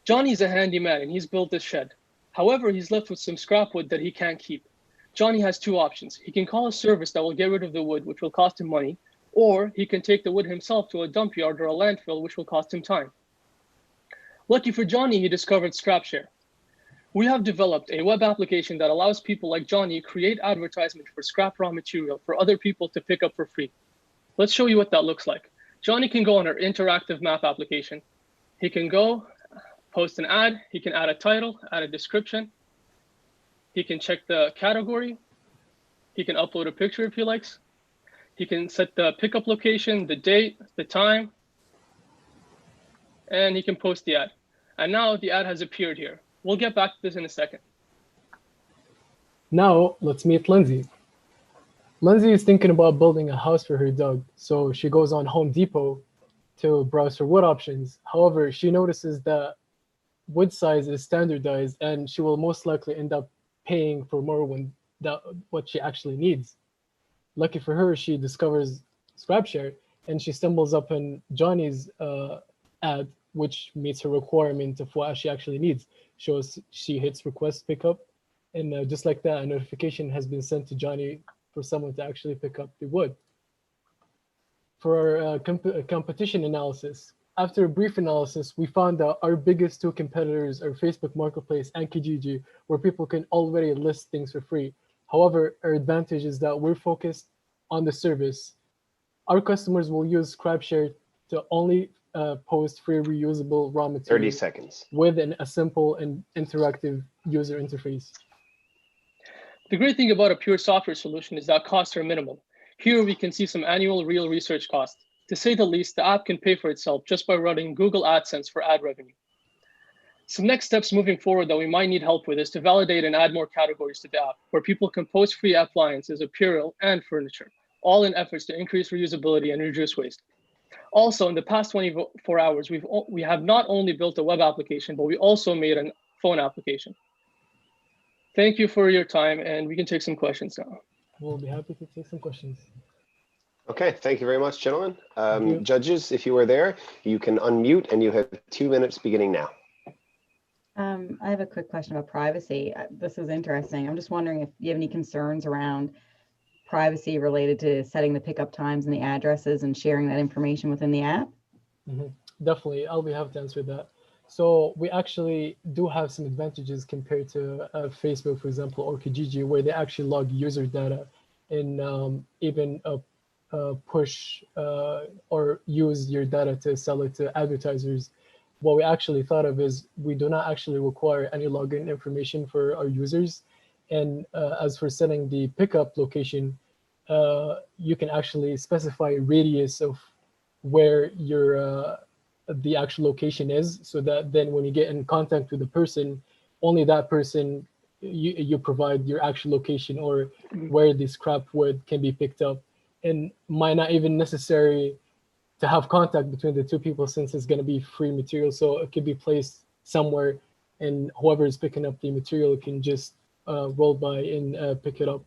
Johnny's a handyman and he's built this shed. However, he's left with some scrap wood that he can't keep. Johnny has two options. He can call a service that will get rid of the wood, which will cost him money, or he can take the wood himself to a dump yard or a landfill, which will cost him time. Lucky for Johnny, he discovered ScrapShare. We have developed a web application that allows people like Johnny create advertisement for scrap raw material for other people to pick up for free. Let's show you what that looks like. Johnny can go on our interactive map application. He can go post an ad, he can add a title, add a description. He can check the category. He can upload a picture if he likes. He can set the pickup location, the date, the time, and he can post the ad. And now the ad has appeared here. We'll get back to this in a second. Now let's meet Lindsay. Lindsay is thinking about building a house for her dog, so she goes on Home Depot to browse for wood options. However, she notices that wood size is standardized and she will most likely end up paying for more when what she actually needs. Lucky for her, she discovers ScrapShare and she stumbles upon Johnny's ad, which meets her requirement of what she actually needs. She hits request pickup, and just like that, a notification has been sent to Johnny for someone to actually pick up the wood. For our competition analysis, after a brief analysis, we found that our biggest two competitors are Facebook Marketplace and Kijiji, where people can already list things for free. However, our advantage is that we're focused on the service. Our customers will use ScrapShare to only post free reusable raw material 30 seconds with a simple and interactive user interface. The great thing about a pure software solution is that costs are minimal. Here we can see some annual real research costs. To say the least, the app can pay for itself just by running Google AdSense for ad revenue. Some next steps moving forward that we might need help with is to validate and add more categories to the app, where people can post free appliances, apparel, and furniture, all in efforts to increase reusability and reduce waste. Also, in the past 24 hours, we have not only built a web application, but we also made a phone application. Thank you for your time, and we can take some questions now. We'll be happy to take some questions. Okay, thank you very much, gentlemen. Judges, if you are there, you can unmute and you have 2 minutes beginning now. I have a quick question about privacy. This is interesting. I'm just wondering if you have any concerns around privacy related to setting the pickup times and the addresses and sharing that information within the app? Definitely, I'll be happy to answer that. So we actually do have some advantages compared to Facebook, for example, or Kijiji, where they actually log user data and even push or use your data to sell it to advertisers. What we actually thought of is we do not actually require any login information for our users. And as for setting the pickup location, you can actually specify a radius of where your the actual location is, so that then when you get in contact with the person, only that person, you provide your actual location or where the scrap wood can be picked up. And might not even necessary to have contact between the two people, since it's going to be free material. So it could be placed somewhere and whoever is picking up the material can just roll by and pick it up.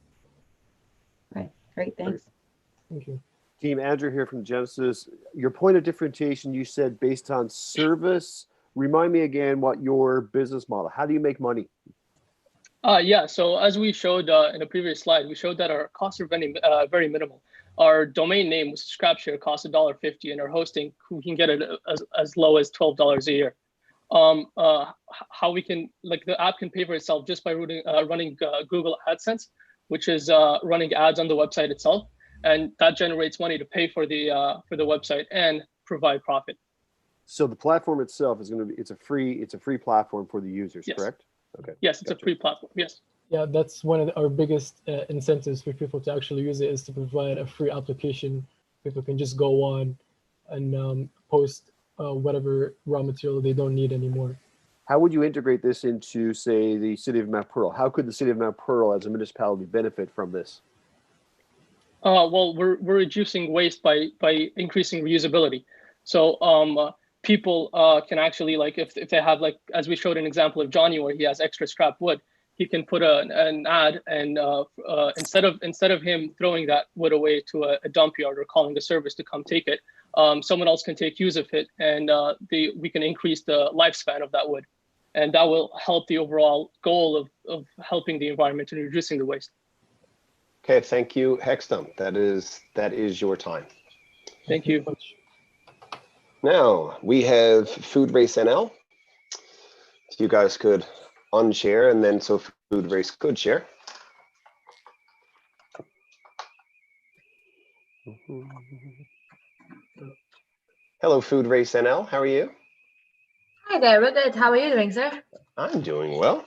Right, great, thanks. Thank you. Team, Andrew here from Genesis. Your point of differentiation, you said based on service. Remind me again what your business model, how do you make money? Yeah, so as we showed in a previous slide, we showed that our costs are very minimal. our domain name with scrap share costs $1.50, and our hosting, we can get it as low as $12 a year. How we can, like, the app can pay for itself just by running Google AdSense, which is running ads on the website itself, and that generates money to pay for the website and provide profit. So the platform itself is going to be, it's a free platform for the users, Yes. correct? Okay. Yes, it's a free platform. Yes. Yeah, that's one of our biggest incentives for people to actually use it, is to provide a free application. People can just go on and post whatever raw material they don't need anymore. How would you integrate this into, say, the city of Mount Pearl? How could the city of Mount Pearl as a municipality benefit from this? Well, we're reducing waste by increasing reusability. So people can actually, like, if they have, like, as we showed an example of Johnny where he has extra scrap wood, he can put an ad, and instead of him throwing that wood away to a dump yard or calling the service to come take it, someone else can take use of it, and we can increase the lifespan of that wood, and that will help the overall goal of helping the environment and reducing the waste. Okay, thank you, Hex Dump. That is your time. Thank you. Now we have Food Race NL. If you guys could unshare, and then so Food Race could share. Hello, Food Race NL. How are you? Hi there, we're good. How are you doing, sir? I'm doing well.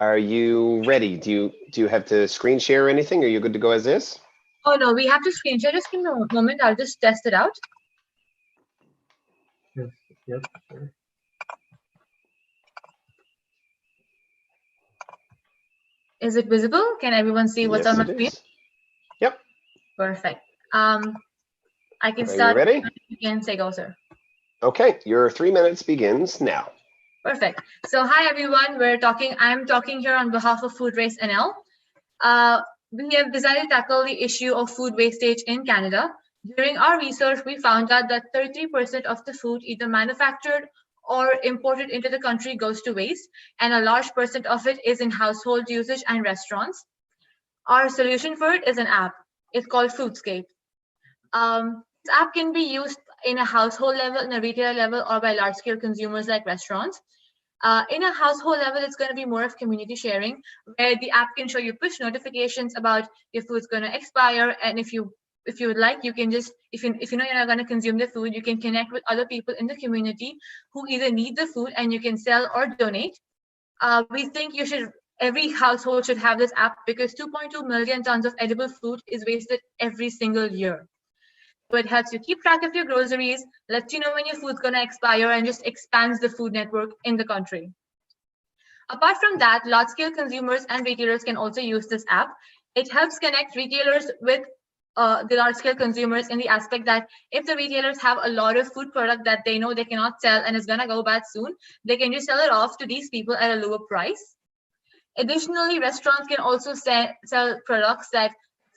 Are you ready? Do you have to screen share or anything? Are you good to go as is? Oh no, we have to screen share. Just give me a moment. I'll just test it out. Yes, yep, sure. Is it visible? Can everyone see what's on my screen? Yep. Perfect. I can Are start. you ready? You can say go, sir. Okay, your 3 minutes begins now. Perfect. So hi everyone. I'm talking here on behalf of Food Race NL. We have decided to tackle the issue of food wastage in Canada. During our research, we found out that 33% of the food either manufactured or imported into the country goes to waste, and a large percent of it is in household usage and restaurants. Our solution for it is an app. It's called Foodscape. This app can be used in a household level, in a retail level, or by large-scale consumers like restaurants. In a household level, it's going to be more of community sharing, where the app can show you push notifications about your food's going to expire, and if you would like, you can just, if you know you're not going to consume the food, you can connect with other people in the community who either need the food and you can sell or donate. We think every household should have this app because 2.2 million tons of edible food is wasted every single year. So it helps you keep track of your groceries, lets you know when your food's going to expire, and just expands the food network in the country. Apart from that, large-scale consumers and retailers can also use this app. It helps connect retailers with the large-scale consumers in the aspect that if the retailers have a lot of food product that they know they cannot sell and is going to go bad soon, they can just sell it off to these people at a lower price. Additionally, restaurants can also sell products,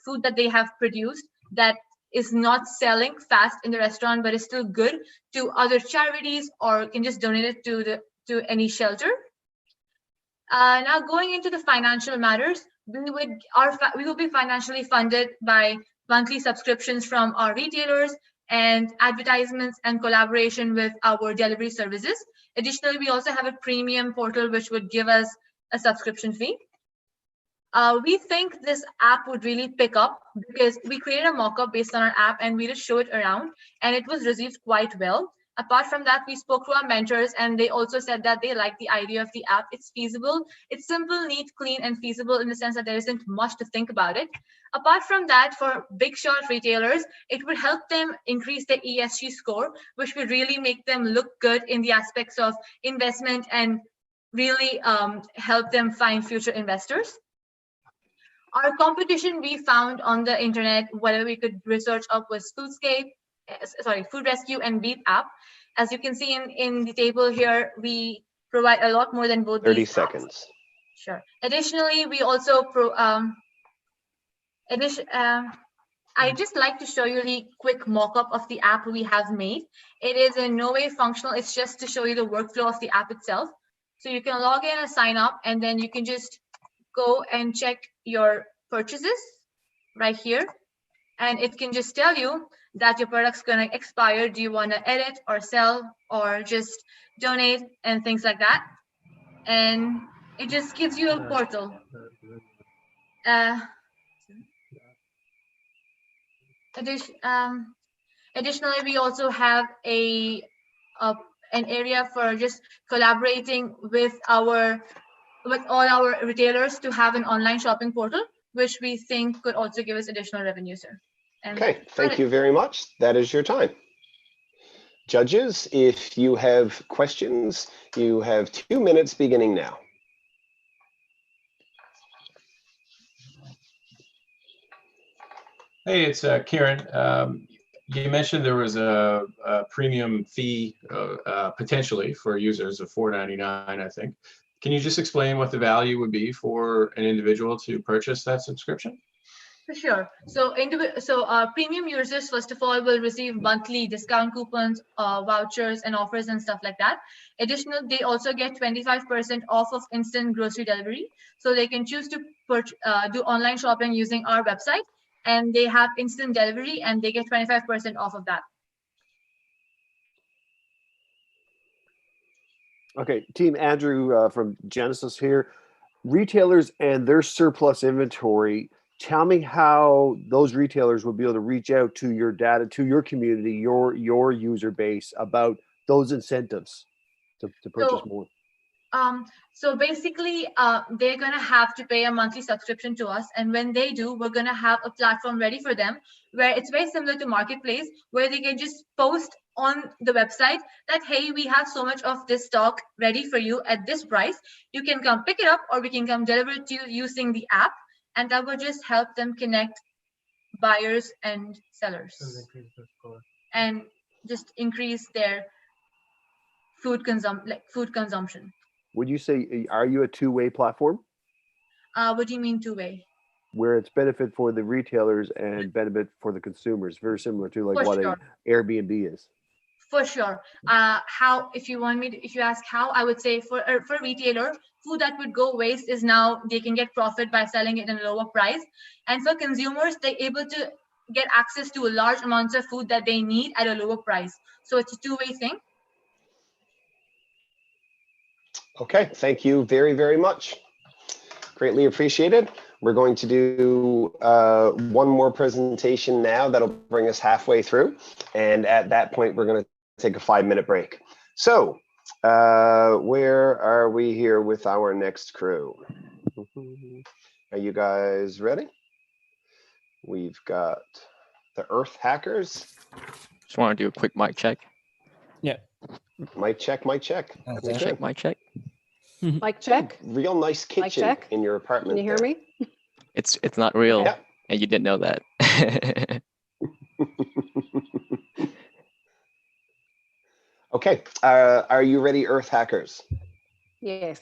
food that they have produced that is not selling fast in the restaurant but is still good, to other charities, or can just donate it to any shelter. Now going into the financial matters, we will be financially funded by monthly subscriptions from our retailers and advertisements and collaboration with our delivery services. Additionally, we also have a premium portal which would give us a subscription fee. We think this app would really pick up because we created a mock-up based on our app and we just showed it around, and it was received quite well. Apart from that, we spoke to our mentors and they also said that they like the idea of the app. It's feasible, it's simple, neat, clean, and feasible in the sense that there isn't much to think about it. Apart from that, for big shot retailers, it would help them increase their ESG score, which would really make them look good in the aspects of investment and really help them find future investors. Our competition we found on the internet, whatever we could research up, was Food Rescue and Beep app. As you can see in the table here, we provide a lot more than both 30 these seconds. apps. Sure. Additionally, we also I just like to show you the quick mock-up of the app we have made. It is in no way functional. It's just to show you the workflow of the app itself. So you can log in and sign up, and then you can just go and check your purchases right here. and it can just tell you that your product's going to expire. Do you want to edit or sell or just donate and things like that? And it just gives you a portal. Additionally, we also have an area for just collaborating with all our retailers to have an online shopping portal, which we think could also give us additional revenue, sir. And okay, thank you very much. That is your time. Judges, if you have questions, you have 2 minutes beginning now. Hey, it's Kieran. You mentioned there was a premium fee potentially for users of $4.99, I think. Can you just explain what the value would be for an individual to purchase that subscription? For sure. So, premium users, first of all, will receive monthly discount coupons, vouchers, and offers and stuff like that. Additionally, they also get 25% off of instant grocery delivery. So they can choose to do online shopping using our website, and they have instant delivery, and they get 25% off of that. Okay, Team Andrew from Genesis here. Retailers and their surplus inventory, tell me how those retailers will be able to reach out to your data, to your community, your user base about those incentives to purchase more. So basically, they're going to have to pay a monthly subscription to us. And when they do, we're going to have a platform ready for them where it's very similar to Marketplace, where they can just post on the website that, hey, we have so much of this stock ready for you at this price. You can come pick it up, or we can come deliver it to you using the app. And that will just help them connect buyers and sellers and just increase their food consumption. Would you say, are you a two-way platform? What do you mean two-way? Where it's benefit for the retailers and benefit for the consumers, very similar to like what an Airbnb is. For sure. If you ask how, I would say for a retailer, food that would go waste is now they can get profit by selling it at a lower price. And for consumers, they're able to get access to a large amounts of food that they need at a lower price. So it's a two-way thing. Okay, thank you very, very much. Greatly appreciated. We're going to do one more presentation now that'll bring us halfway through. And at that point, we're going to take a 5-minute break. So where are we here with our next crew? Are you guys ready? We've got the Earth Hackers. Just want to do a quick mic check. Yeah. Mic check, mic check. Mic check, mic check. Mic check. Real nice kitchen in your apartment. Can you hear me? It's not real, yeah. And you didn't know that. Okay, are you ready, Earth Hackers? Yes.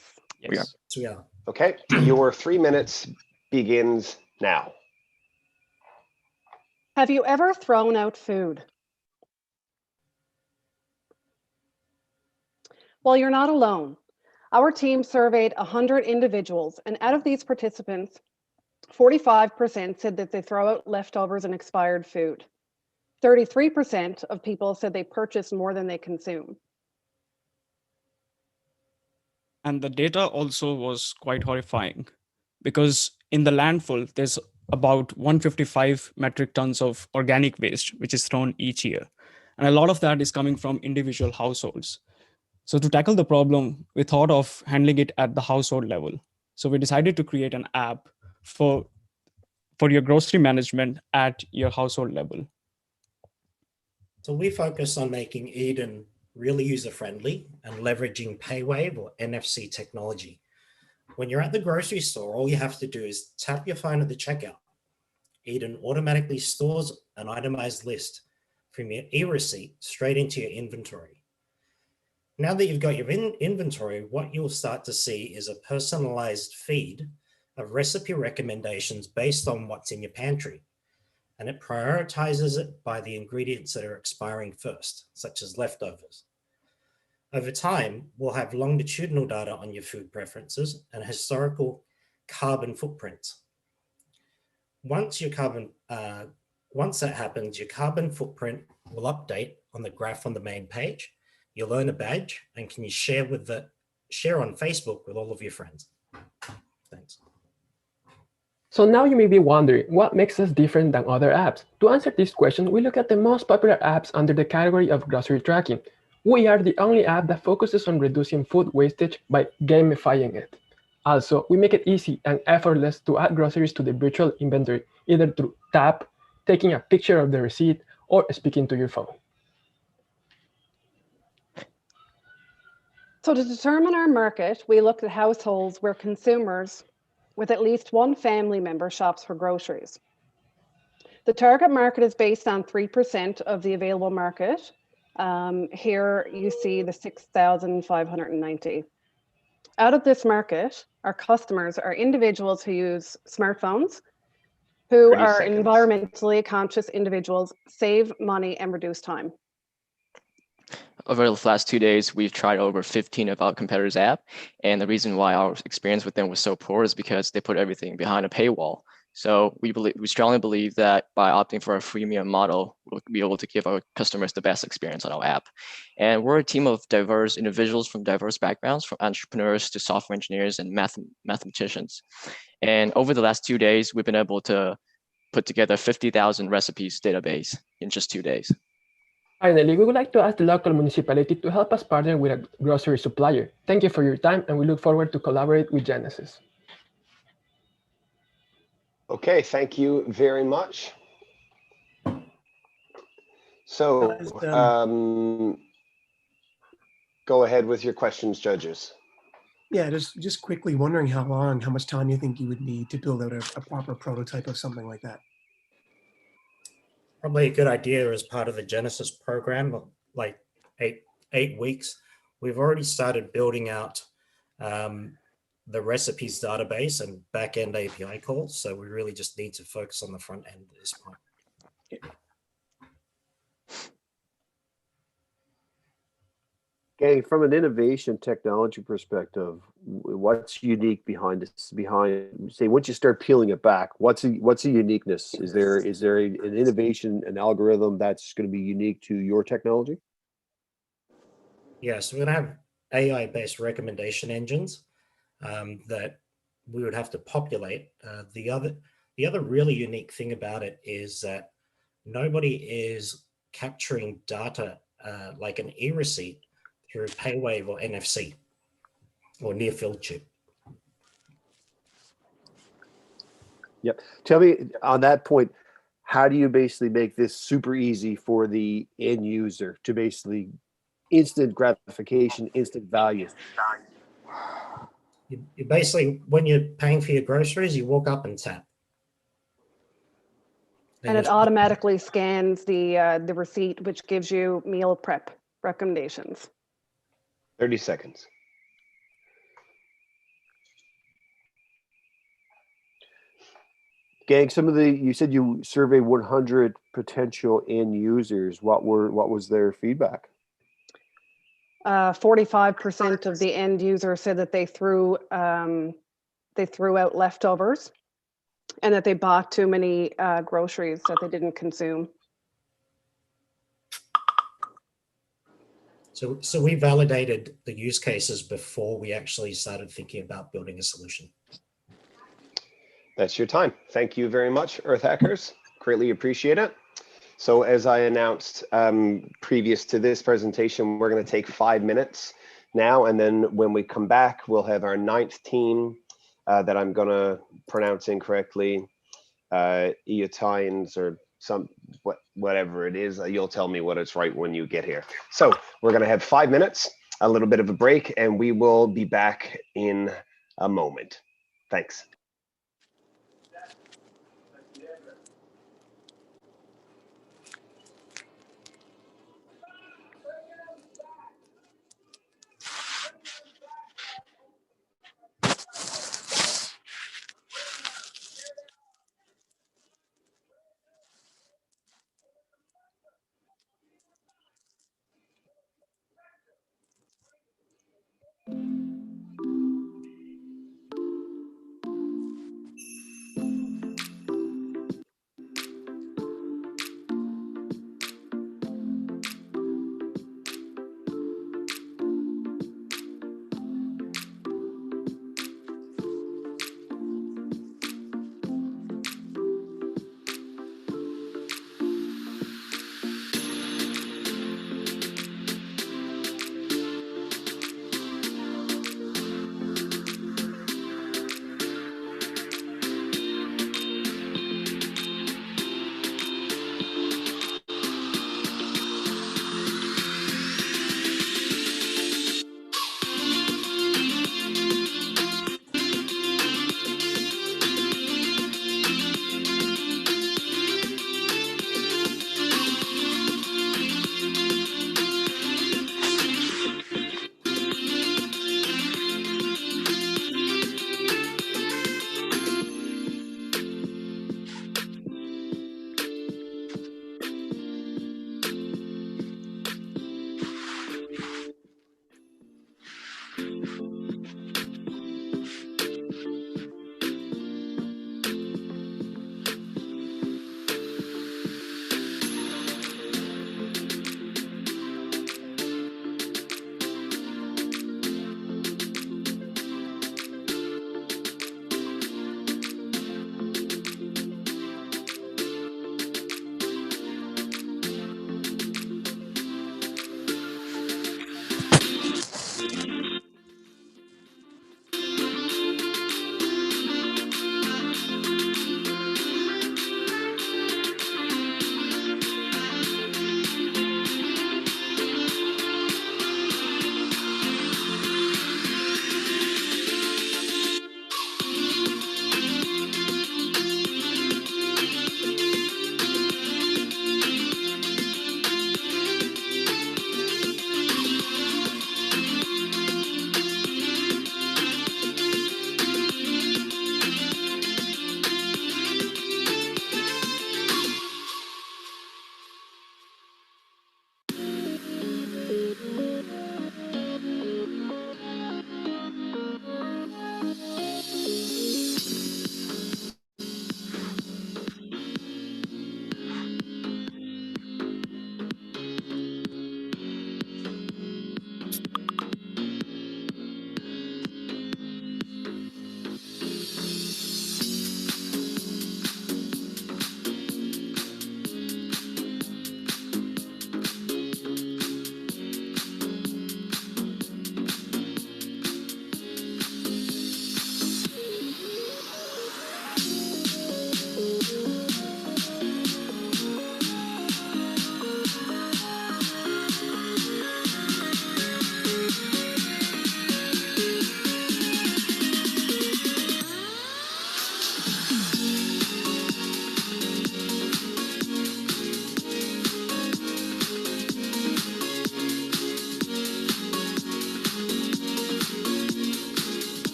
We are. So yeah. Okay, your 3 minutes begins now. Have you ever thrown out food? Well, you're not alone. Our team surveyed 100 individuals, and out of these participants, 45% said that they throw out leftovers and expired food. 33% of people said they purchase more than they consume. And the data also was quite horrifying because in the landfill, there's about 155 metric tons of organic waste, which is thrown each year. And a lot of that is coming from individual households. So to tackle the problem, we thought of handling it at the household level. So we decided to create an app for your grocery management at your household level. So we focus on making Eden really user-friendly and leveraging PayWave or NFC technology. When you're at the grocery store, all you have to do is tap your phone at the checkout. Eden automatically stores an itemized list from your e-receipt straight into your inventory. Now that you've got your inventory, what you'll start to see is a personalized feed of recipe recommendations based on what's in your pantry. And it prioritizes it by the ingredients that are expiring first, such as leftovers. Over time, we'll have longitudinal data on your food preferences and historical carbon footprints. Once Once that happens, your carbon footprint will update on the graph on the main page. You'll earn a badge and can you share on Facebook with all of your friends. Thanks. So now you may be wondering, what makes us different than other apps? To answer this question, we look at the most popular apps under the category of grocery tracking. We are the only app that focuses on reducing food wastage by gamifying it. Also, we make it easy and effortless to add groceries to the virtual inventory, either through tap, taking a picture of the receipt, or speaking to your phone. So to determine our market, we looked at households where consumers with at least one family member shops for groceries. The target market is based on 3% of the available market. Here you see the 6,590. Out of this market, our customers are individuals who use smartphones, who are environmentally conscious individuals, save money and reduce time. Over the last 2 days, we've tried over 15 of our competitors' app. And the reason why our experience with them was so poor is because they put everything behind a paywall. So we strongly believe that by opting for a freemium model, we'll be able to give our customers the best experience on our app. And we're a team of diverse individuals from diverse backgrounds, from entrepreneurs to software engineers and mathematicians. And over the last 2 days, we've been able to put together 50,000 recipes database in just 2 days. Finally, we would like to ask the local municipality to help us partner with a grocery supplier. Thank you for your time, and we look forward to collaborate with Genesis. Okay, thank you very much. So, go ahead with your questions, judges. Yeah, just quickly wondering how much time you think you would need to build out a proper prototype of something like that. Probably a good idea as part of the Genesis program, like eight weeks. We've already started building out the recipes database and back-end API calls. So we really just need to focus on the front end at this point. Gang, from an innovation technology perspective, what's unique behind this? Say, once you start peeling it back, what's a uniqueness? Is there an innovation, an algorithm that's going to be unique to your technology? Yeah, so we're going to have AI-based recommendation engines that we would have to populate. The other really unique thing about it is that nobody is capturing data like an e-receipt through PayWave or NFC or near field chip. Yep. Tell me on that point, how do you basically make this super easy for the end user to basically instant gratification, instant value? You basically, when you're paying for your groceries, you walk up and tap. And it automatically scans the receipt, which gives you meal prep recommendations. 30 seconds. Gang, you said you surveyed 100 potential end users. What was their feedback? 45% of the end users said that they threw out leftovers and that they bought too many groceries that they didn't consume. So we validated the use cases before we actually started thinking about building a solution. That's your time. Thank you very much, Earth Hackers. Greatly appreciate it. So as I announced previous to this presentation, we're going to take 5 minutes now, and then when we come back, we'll have our 9th team that I'm going to pronounce incorrectly, Eotines or whatever it is. You'll tell me what it's right when you get here. So we're going to have 5 minutes, a little bit of a break, and we will be back in a moment. Thanks.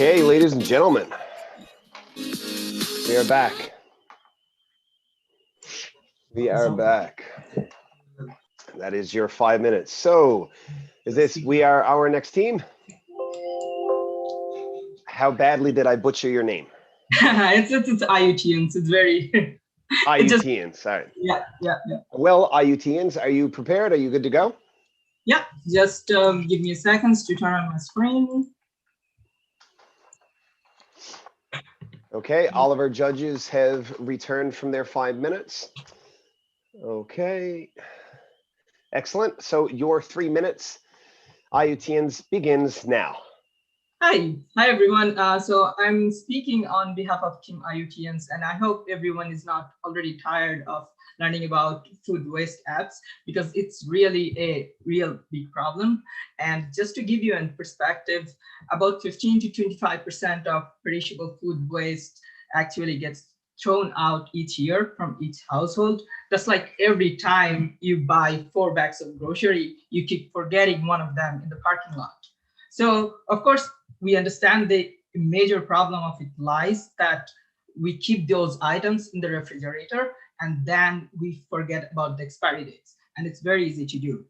Okay, ladies and gentlemen, we are back. We are back. That is your 5 minutes. So, we are our next team? How badly did I butcher your name? it's IUTians. It's very IUTians, all right. Yeah. Well, IUTians, are you prepared? Are you good to go? Yeah, just give me a second to turn on my screen. Okay, all of our judges have returned from their 5 minutes. Okay, excellent. So your 3 minutes, IUTians, begins now. Hi everyone. So I'm speaking on behalf of Team IUTians, and I hope everyone is not already tired of learning about food waste apps, because it's really a real big problem. And just to give you a perspective, about 15 to 25% of perishable food waste actually gets thrown out each year from each household. That's like every time you buy 4 bags of grocery, you keep forgetting one of them in the parking lot. So of course, we understand the major problem of it lies that we keep those items in the refrigerator and then we forget about the expiry dates. And it's very easy to do.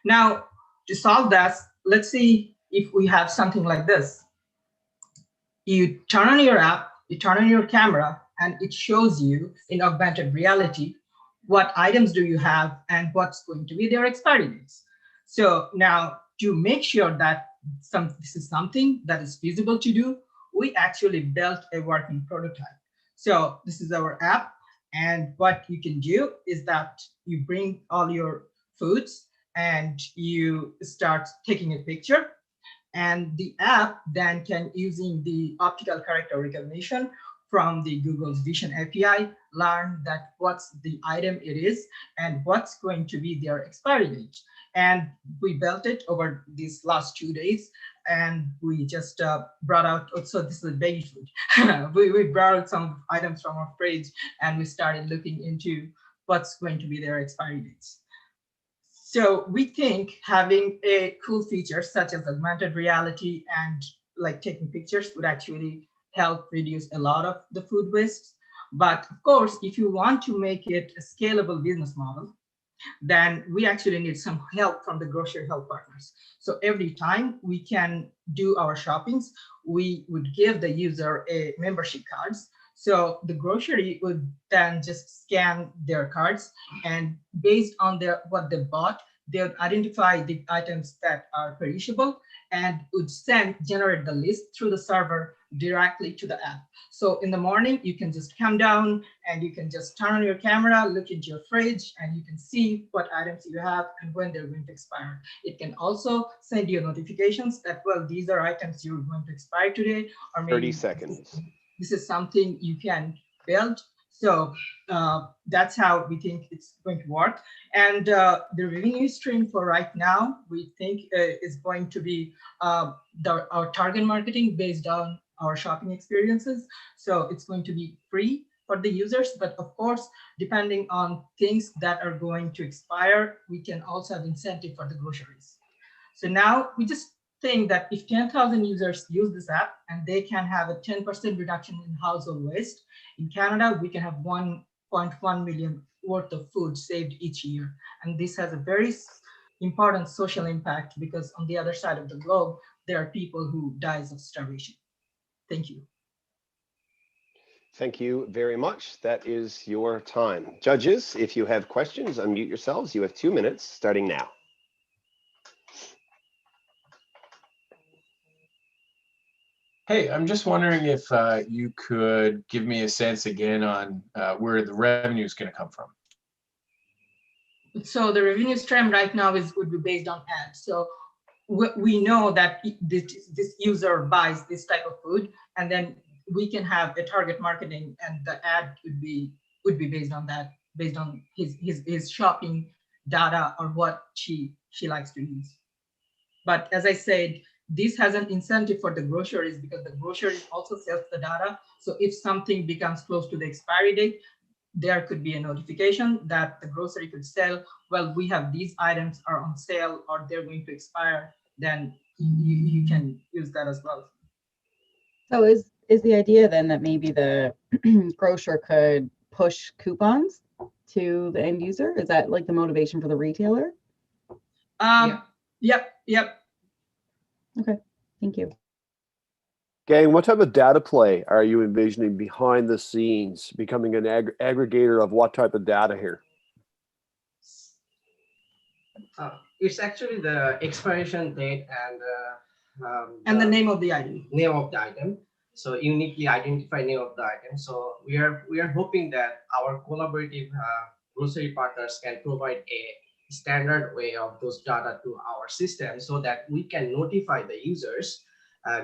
Now, to solve that, let's see if we have something like this. You turn on your app, you turn on your camera, and it shows you in augmented reality what items do you have and what's going to be their expiry dates. So now, to make sure that this is something that is feasible to do, we actually built a working prototype. So this is our app, and what you can do is that you bring all your foods and you start taking a picture, and the app then can, using the optical character recognition from the Google's Vision API, learn that what's the item it is and what's going to be their expiry date. And we built it over these last 2 days, and we just brought out, so this is baby food. we brought out some items from our fridge, and we started looking into what's going to be their expiry dates. So we think having a cool feature such as augmented reality and like taking pictures would actually help reduce a lot of the food waste. But of course, if you want to make it a scalable business model, then we actually need some help from the grocery health partners. So every time we can do our shoppings, we would give the user a membership cards. So the grocery would then just scan their cards, and based on what they bought, they would identify the items that are perishable and would generate the list through the server directly to the app. So in the morning, you can just come down and you can just turn on your camera, look into your fridge, and you can see what items you have and when they're going to expire. It can also send you notifications that, well, these are items you're going to expire today, or maybe 30 seconds. This is something you can build. So that's how we think it's going to work. And the revenue stream for right now, we think is going to be our target marketing based on our shopping experiences. So it's going to be free for the users, but of course, depending on things that are going to expire, we can also have incentive for the groceries. So now we just think that if 10,000 users use this app and they can have a 10% reduction in household waste, in Canada, we can have 1.1 million worth of food saved each year. And this has a very important social impact, because on the other side of the globe, there are people who die of starvation. Thank you. Thank you very much. That is your time. Judges, if you have questions, unmute yourselves. You have 2 minutes starting now. Hey, I'm just wondering if you could give me a sense again on where the revenue is going to come from. So the revenue stream right now would be based on ads. So we know that this user buys this type of food, and then we can have a target marketing, and the ad would be based on that, based on his shopping data or what she likes to use. But as I said, this has an incentive for the groceries, because the groceries also sells the data. So if something becomes close to the expiry date, there could be a notification that the grocery could sell, well, we have these items are on sale or they're going to expire, then you can use that as well. So is the idea then that maybe the grocer could push coupons to the end user? Is that like the motivation for the retailer? Yep. Okay, thank you. Gang, what type of data play are you envisioning behind the scenes, becoming an aggregator of what type of data here? It's actually the expiration date and the name of the item. Name of the item. So uniquely identify name of the item. So we are hoping that our collaborative grocery partners can provide a standard way of those data to our system so that we can notify the users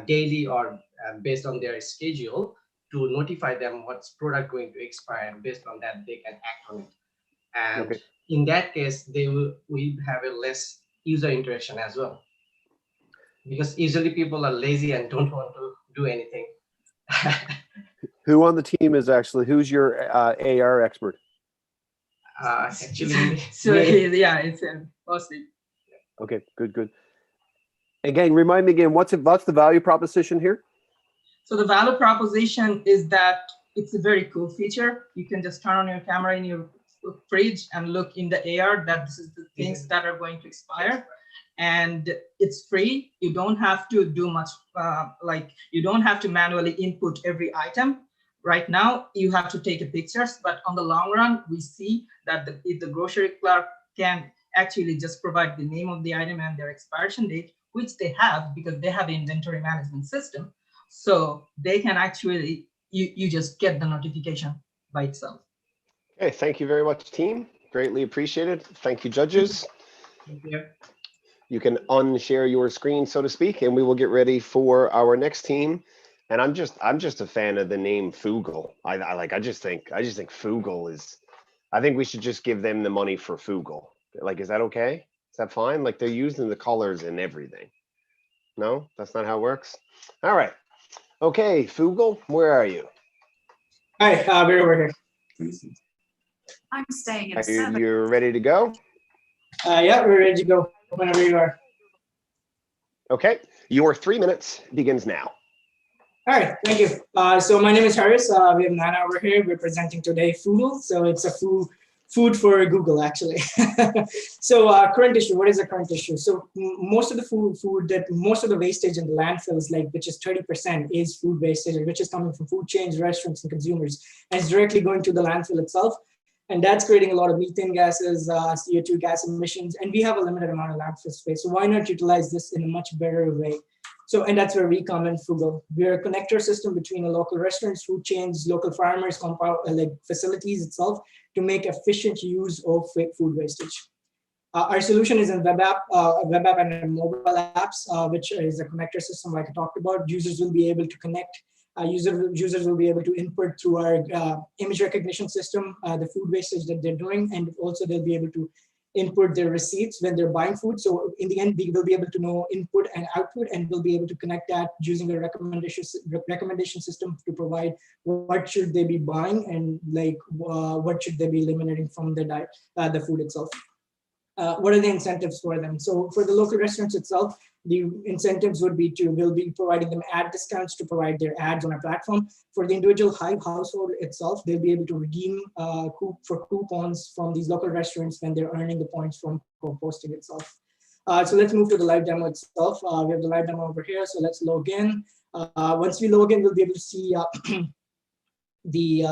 daily or based on their schedule to notify them what's product going to expire, and based on that they can act on it. And in that case, we have a less user interaction as well, because usually people are lazy and don't want to do anything. Who on the team is who's your AR expert? Actually, so yeah, it's mostly. Okay, good. Again, remind me again, what's the value proposition here? So the value proposition is that it's a very cool feature. You can just turn on your camera in your fridge and look in the AR that this is the things that are going to expire, and it's free. You don't have to do much, you don't have to manually input every item. Right now, you have to take pictures, but on the long run, we see that if the grocery clerk can actually just provide the name of the item and their expiration date, which they have because they have an inventory management system, so they can actually, you just get the notification by itself. Okay, thank you very much, team. Greatly appreciated. Thank you, judges. Thank you. You can unshare your screen, so to speak, and we will get ready for our next team. And I'm just a fan of the name Fugal. I just think Fugal is. I think we should just give them the money for Fugal. Like, is that okay? Is that fine? Like, they're using the colors and everything. No, that's not how it works. All right. Okay, Fugal, where are you? Hi, we're over here. I'm staying in Are 7. you ready to go? Yeah, we're ready to go whenever you are. Okay, your 3 minutes begins now. All right, thank you. So my name is Harris. We have Nana over here. We're presenting today Fugal. So it's a food for Google, actually. So current issue, what is the current issue? So most of the most of the wastage in the landfills, which is 30%, is food wastage, which is coming from food chains, restaurants, and consumers. And it's directly going to the landfill itself. And that's creating a lot of methane gases, CO2 gas emissions, and we have a limited amount of landfill space. So why not utilize this in a much better way? So, and that's where we come in, Fugal. We're a connector system between the local restaurants, food chains, local farmers, facilities itself to make efficient use of food wastage. Our solution is in web app and mobile apps, which is a connector system like I talked about. Users will be able to connect. Users will be able to input through our image recognition system the food wastage that they're doing, and also they'll be able to input their receipts when they're buying food. So in the end, we will be able to know input and output, and we'll be able to connect that using a recommendation system to provide what should they be buying and what should they be eliminating from the diet, the food itself. What are the incentives for them? So for the local restaurants itself, the incentives would be we'll be providing them ad discounts to provide their ads on our platform. For the individual Hive household itself, they'll be able to redeem for coupons from these local restaurants when they're earning the points from composting itself. So let's move to the live demo itself. We have the live demo over here. So let's log in. Once we log in, we'll be able to see the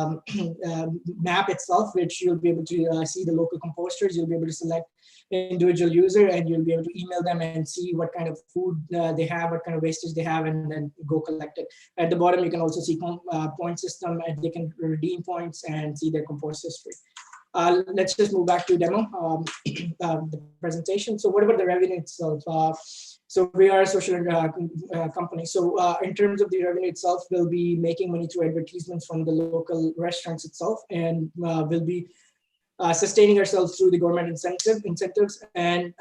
map itself, which you'll be able to see the local composters. You'll be able to select individual user, and you'll be able to email them and see what kind of food they have, what kind of wastage they have, and then go collect it. At the bottom, you can also see point system, and they can redeem points and see their compost history. Let's just move back to demo, the presentation. So what about the revenue itself? So we are a social company. So in terms of the revenue itself, we'll be making money through advertisements from the local restaurants itself, and we'll be sustaining ourselves through the government incentives, and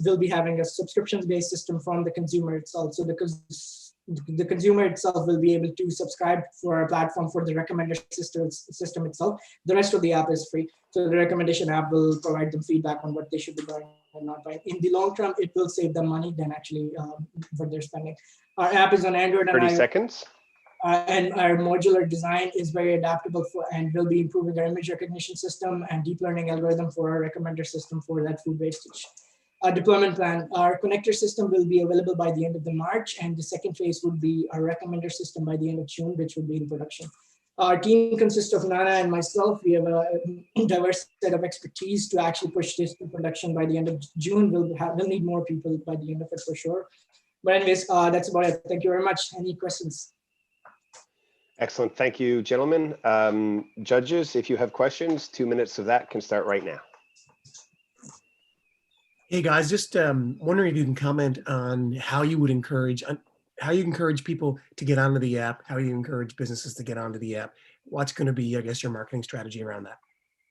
we'll be having a subscriptions-based system from the consumer itself. So the consumer itself will be able to subscribe for our platform for the recommendation system itself. The rest of the app is free. So the recommendation app will provide them feedback on what they should be buying and not buying. In the long term, it will save them money than actually what they're spending. Our app is on Android and 30 seconds. and our modular design is very adaptable and will be improving our image recognition system and deep learning algorithm for our recommender system for that food wastage. Our deployment plan, our connector system will be available by the end of the March, and the second phase would be our recommender system by the end of June, which will be in production. Our team consists of Nana and myself. We have a diverse set of expertise to actually push this to production by the end of June. We'll need more people by the end of it for sure. But anyways, that's about it. Thank you very much. Any questions? Excellent. Thank you, gentlemen. Judges, if you have questions, 2 minutes of that can start right now. Hey guys, just wondering if you can comment on how you would encourage people to get onto the app, how you encourage businesses to get onto the app. What's going to be, I guess, your marketing strategy around that?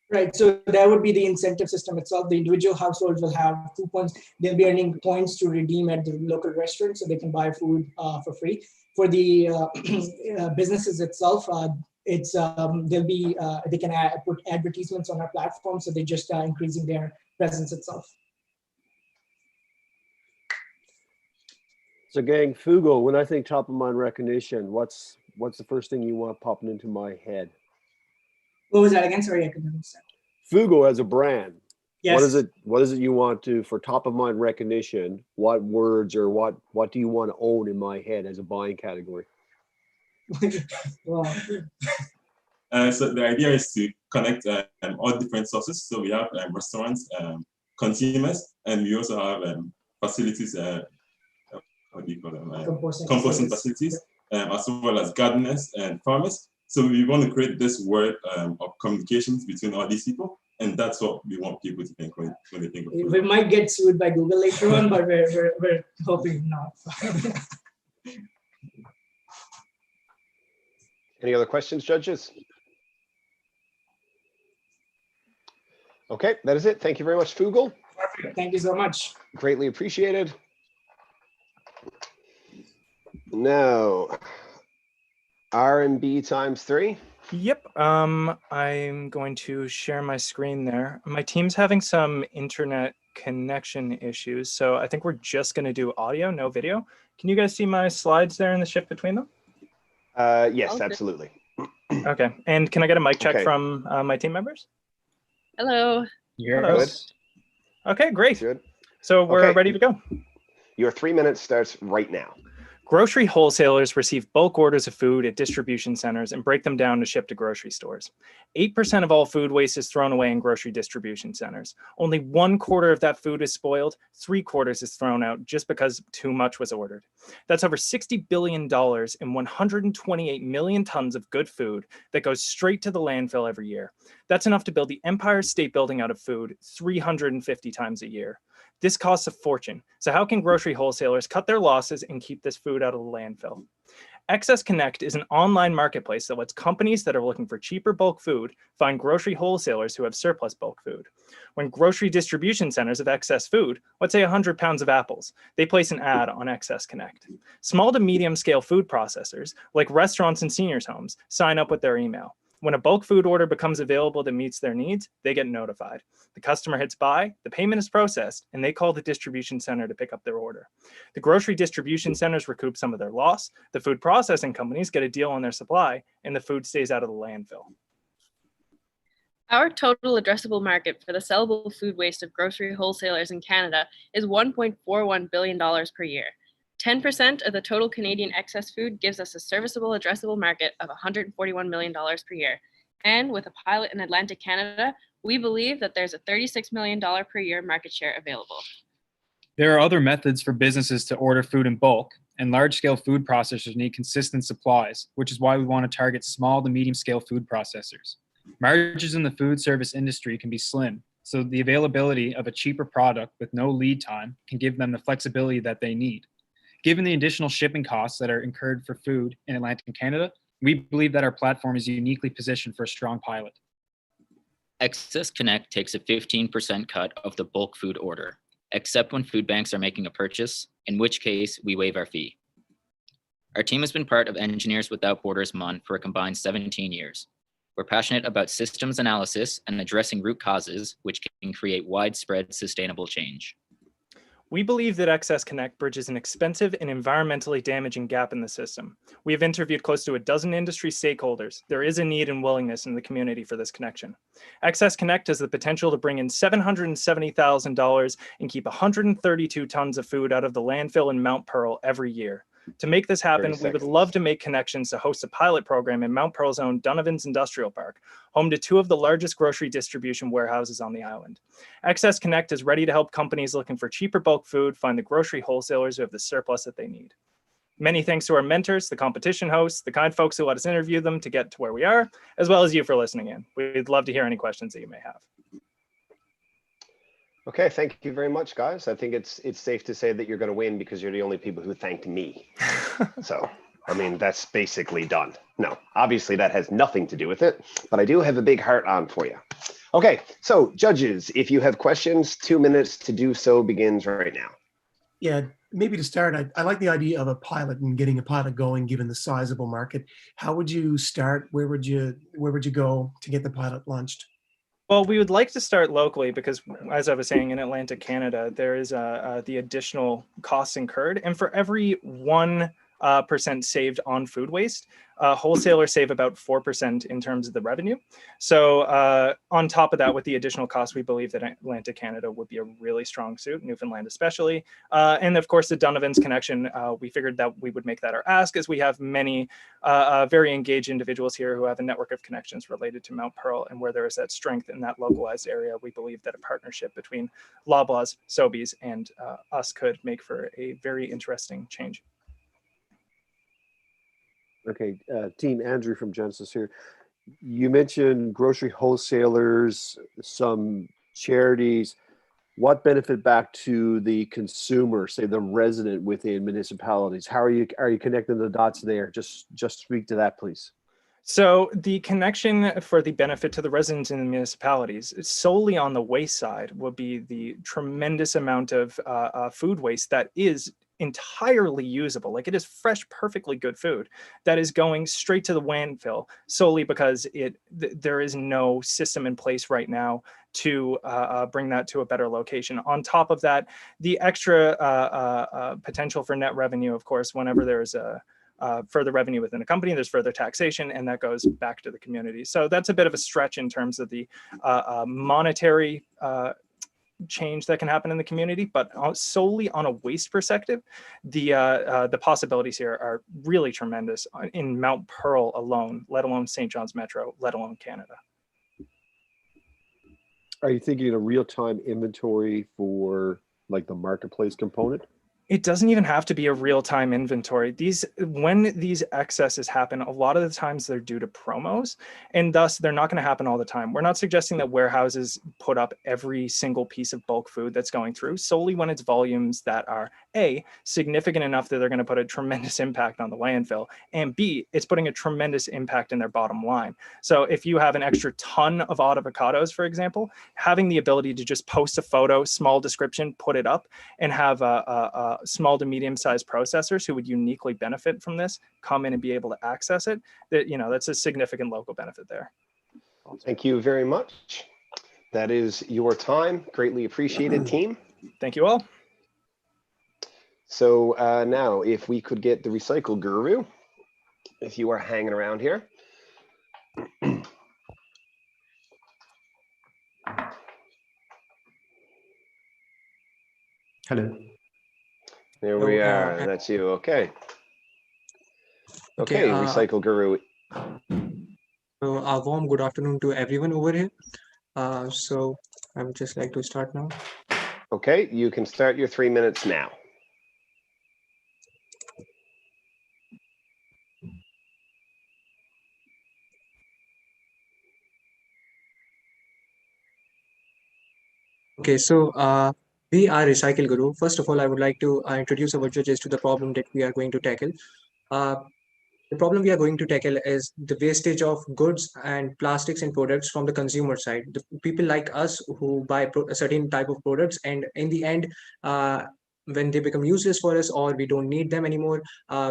Right, so that would be the incentive system itself. The individual households will have coupons. They'll be earning points to redeem at the local restaurant so they can buy food for free. For the businesses itself, they can put advertisements on our platform, so they're just increasing their presence itself. So gang, Fugal, when I think top of mind recognition, what's the first thing you want popping into my head? What was that again? Sorry, I couldn't understand. Fugal as a brand. Yes. What is it you want to, for top of mind recognition, what words or what do you want to own in my head as a buying category? Wow. So the idea is to connect all different sources. So we have restaurants, consumers, and we also have facilities, what do you call them? Composting facilities, as well as gardeners and farmers. So we want to create this word of communications between all these people, and that's what we want people to think when they think of food. We might get sued by Google later on, but we're hoping not. Any other questions, judges? Okay, that is it. Thank you very much, Fugal. Thank you so much. Greatly appreciated. Now, R&B times 3. Yep, I'm going to share my screen there. My team's having some internet connection issues, so I think we're just going to do audio, no video. Can you guys see my slides there in the shift between them? Yes, absolutely. Okay, and can I get a mic check from my team members? Hello. Hello. Okay, great. Good. So we're ready to go. Your 3 minutes starts right now. Grocery wholesalers receive bulk orders of food at distribution centers and break them down to ship to grocery stores. 8% of all food waste is thrown away in grocery distribution centers. Only 1/4 of that food is spoiled. 3/4 is thrown out just because too much was ordered. That's over $60 billion and 128 million tons of good food that goes straight to the landfill every year. That's enough to build the Empire State Building out of food 350 times a year. This costs a fortune. So how can grocery wholesalers cut their losses and keep this food out of the landfill? Excess Connect is an online marketplace that lets companies that are looking for cheaper bulk food find grocery wholesalers who have surplus bulk food. When grocery distribution centers have excess food, let's say 100 pounds of apples, they place an ad on Excess Connect. Small to medium scale food processors, like restaurants and seniors' homes, sign up with their email. When a bulk food order becomes available that meets their needs, they get notified. The customer hits buy, the payment is processed, and they call the distribution center to pick up their order. The grocery distribution centers recoup some of their loss, the food processing companies get a deal on their supply, and the food stays out of the landfill. Our total addressable market for the sellable food waste of grocery wholesalers in Canada is $1.41 billion per year. 10% of the total Canadian excess food gives us a serviceable addressable market of $141 million per year. And with a pilot in Atlantic Canada, we believe that there's a $36 million per year market share available. There are other methods for businesses to order food in bulk, and large-scale food processors need consistent supplies, which is why we want to target small to medium-scale food processors. Margins in the food service industry can be slim, so the availability of a cheaper product with no lead time can give them the flexibility that they need. Given the additional shipping costs that are incurred for food in Atlantic Canada, we believe that our platform is uniquely positioned for a strong pilot. Excess Connect takes a 15% cut of the bulk food order, except when food banks are making a purchase, in which case we waive our fee. Our team has been part of Engineers Without Borders Month for a combined 17 years. We're passionate about systems analysis and addressing root causes, which can create widespread sustainable change. We believe that Access Connect bridges an expensive and environmentally damaging gap in the system. We have interviewed close to a dozen industry stakeholders. There is a need and willingness in the community for this connection. Access Connect has the potential to bring in $770,000 and keep 132 tons of food out of the landfill in Mount Pearl every year. To make this happen, we would love to make connections to host a pilot program in Mount Pearl's own Donovan's Industrial Park, home to 2 of the largest grocery distribution warehouses on the island. Access Connect is ready to help companies looking for cheaper bulk food find the grocery wholesalers who have the surplus that they need. Many thanks to our mentors, the competition hosts, the kind folks who let us interview them to get to where we are, as well as you for listening in. We'd love to hear any questions that you may have. Okay, thank you very much, guys. I think it's safe to say that you're going to win because you're the only people who thanked me. So, I mean, that's basically done. No, obviously that has nothing to do with it, but I do have a big heart on for you. Okay, so judges, if you have questions, 2 minutes to do so begins right now. Yeah, maybe to start, I like the idea of a pilot and getting a pilot going, given the sizable market. How would you start? Where would you go to get the pilot launched? Well, we would like to start locally because, as I was saying, in Atlantic Canada, there is the additional costs incurred. And for every 1% saved on food waste, wholesalers save about 4% in terms of the revenue. So on top of that, with the additional costs, we believe that Atlantic Canada would be a really strong suit, Newfoundland especially. And of course, the Donovan's connection, we figured that we would make that our ask, as we have many very engaged individuals here who have a network of connections related to Mount Pearl, and where there is that strength in that localized area, we believe that a partnership between Loblaws, Sobeys, and us could make for a very interesting change. Okay, team, Andrew from Genesis here. You mentioned grocery wholesalers, some charities. What benefit back to the consumer, say the resident within municipalities? How are you connecting the dots there? Just speak to that, please. So the connection for the benefit to the residents in the municipalities solely on the waste side would be the tremendous amount of food waste that is entirely usable. Like, it is fresh, perfectly good food that is going straight to the landfill solely because there is no system in place right now to bring that to a better location. On top of that, the extra potential for net revenue, of course, whenever there's a further revenue within a company, there's further taxation, and that goes back to the community. So that's a bit of a stretch in terms of the monetary change that can happen in the community, but solely on a waste perspective, the possibilities here are really tremendous in Mount Pearl alone, let alone St. John's Metro, let alone Canada. Are you thinking of real-time inventory for like the marketplace component? It doesn't even have to be a real-time inventory. When these excesses happen, a lot of the times they're due to promos, and thus they're not going to happen all the time. We're not suggesting that warehouses put up every single piece of bulk food that's going through, solely when it's volumes that are A, significant enough that they're going to put a tremendous impact on the landfill, and B, it's putting a tremendous impact in their bottom line. So if you have an extra ton of avocados, for example, having the ability to just post a photo, small description, put it up, and have a small to medium-sized processors who would uniquely benefit from this come in and be able to access it, that's a significant local benefit there. Thank you very much. That is your time. Greatly appreciated, team. Thank you all. So now, if we could get the Recycle Guru, if you are hanging around here. Hello. There we are. That's you. Okay. Okay, Recycle Guru. So a warm good afternoon to everyone over here. So I would just like to start now. Okay, you can start your 3 minutes now. Okay, so we are Recycle Guru. First of all, I would like to introduce our judges to the problem that we are going to tackle. The problem we are going to tackle is the wastage of goods and plastics and products from the consumer side. The people like us who buy a certain type of products, and in the end, when they become useless for us or we don't need them anymore,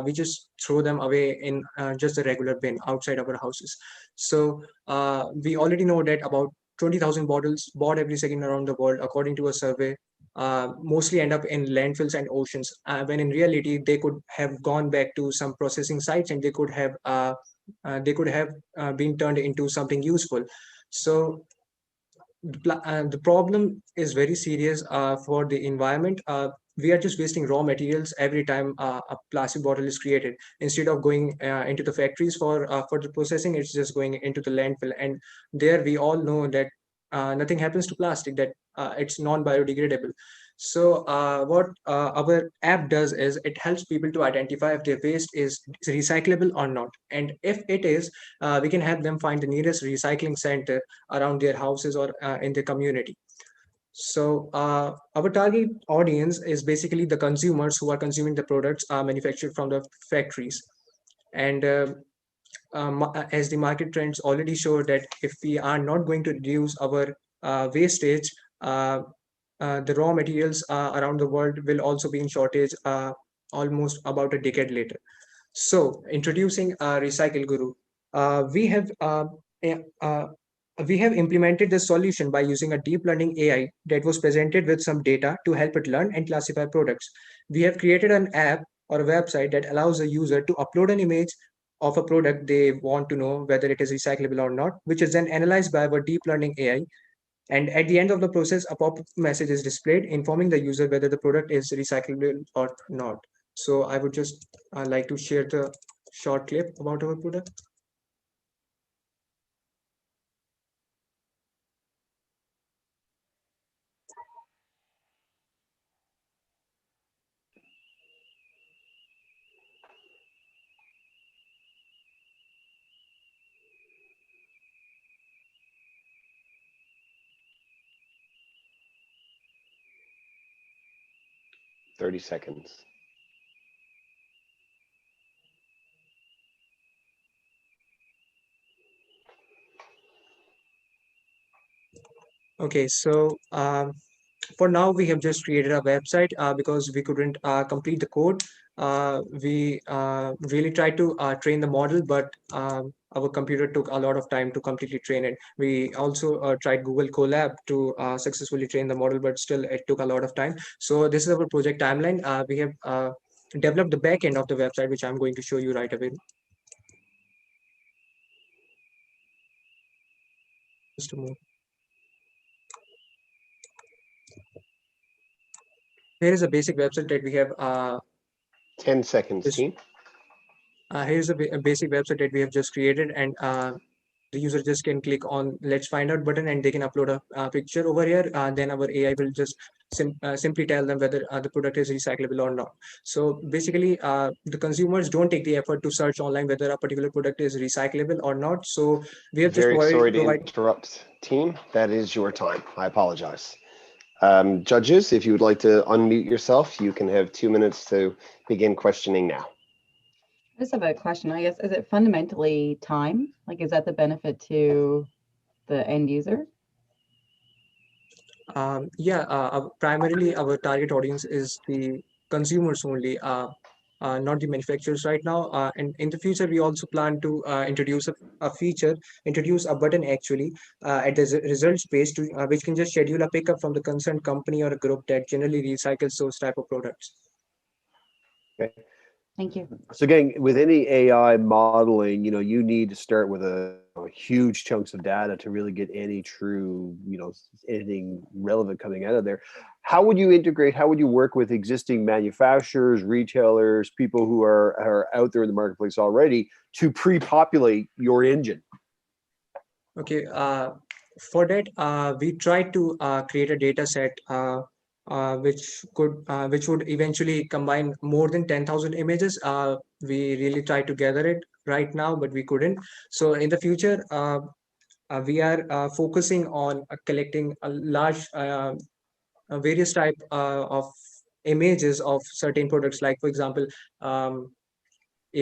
we just throw them away in just the regular bin outside our houses. So we already know that about 20,000 bottles bought every second around the world, according to a survey mostly end up in landfills and oceans, when in reality they could have gone back to some processing sites and they could have been turned into something useful. So the problem is very serious for the environment. We are just wasting raw materials every time a plastic bottle is created. Instead of going into the factories for the processing, it's just going into the landfill. And there we all know that nothing happens to plastic, that it's non-biodegradable. So what our app does is it helps people to identify if their waste is recyclable or not. And if it is, we can help them find the nearest recycling center around their houses or in their community. So our target audience is basically the consumers who are consuming the products manufactured from the factories. And as the market trends already show that if we are not going to reduce our wastage, the raw materials around the world will also be in shortage almost about a decade later. So introducing Recycle Guru, we have implemented the solution by using a deep learning AI that was presented with some data to help it learn and classify products. We have created an app or a website that allows a user to upload an image of a product they want to know whether it is recyclable or not, which is then analyzed by our deep learning AI. And at the end of the process, a pop-up message is displayed informing the user whether the product is recyclable or not. So I would just like to share the short clip about our product. Thirty seconds. Okay, so for now, we have just created a website because we couldn't complete the code. We really tried to train the model, but our computer took a lot of time to completely train it. We also tried Google Colab to successfully train the model, but still it took a lot of time. So this is our project timeline. We have developed the back end of the website, which I'm going to show you right away. Just a moment. Here is a basic website that we have. 10 seconds, team. Here's a basic website that we have just created, and the user just can click on let's find out button and they can upload a picture over here. Then our AI will just simply tell them whether the product is recyclable or not. So basically, the consumers don't take the effort to search online whether a particular product is recyclable or not. So we have just sorry to interrupt, team. That is your time. I apologize. Judges, if you would like to unmute yourself, you can have 2 minutes to begin questioning now. I just have a question, I guess. Is it fundamentally time? Like, is that the benefit to the end user? Primarily our target audience is the consumers only, not the manufacturers right now. And in the future, we also plan to introduce a button actually at the results page to which can just schedule a pickup from the concerned company or a group that generally recycles those type of products. Okay. Thank you. So again, with any AI modeling, you need to start with a huge chunks of data to really get any true, anything relevant coming out of there. How would you integrate? How would you work with existing manufacturers, retailers, people who are out there in the marketplace already to pre-populate your engine? Okay. For that, we tried to create a data set which would eventually combine more than 10,000 images. We really tried to gather it right now, but we couldn't. So in the future, we are focusing on collecting a large various type of images of certain products, like for example, a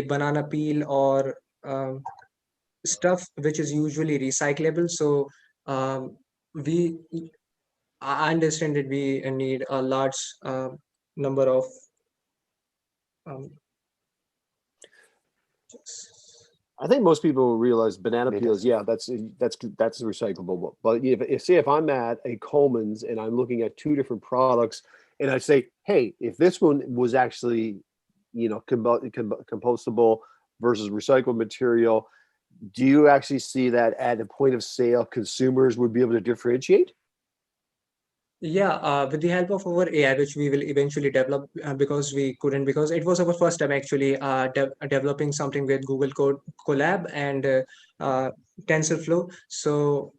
banana peel or stuff which is usually recyclable. So I understand that we need a large number of I think most people will realize banana peels. Yeah, that's recyclable. But if I'm at a Coleman's and I'm looking at two different products, and I say, hey, if this one was actually, compostable versus recycled material, do you actually see that at the point of sale, consumers would be able to differentiate? Yeah, with the help of our AI, which we will eventually develop because it was our first time actually developing something with Google Code Collab and TensorFlow. So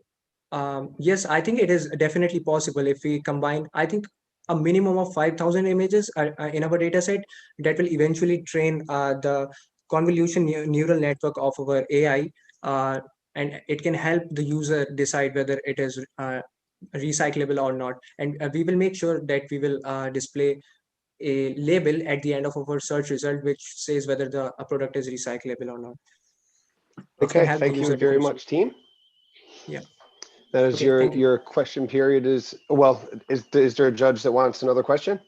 yes, I think it is definitely possible if we combine, I think, a minimum of 5,000 images in our data set that will eventually train the convolution neural network of our AI, and it can help the user decide whether it is recyclable or not. And we will make sure that we will display a label at the end of our search result which says whether the product is recyclable or not. Okay, thank you very much, team. Yeah. That is your question period is, well, is there a judge that wants another question?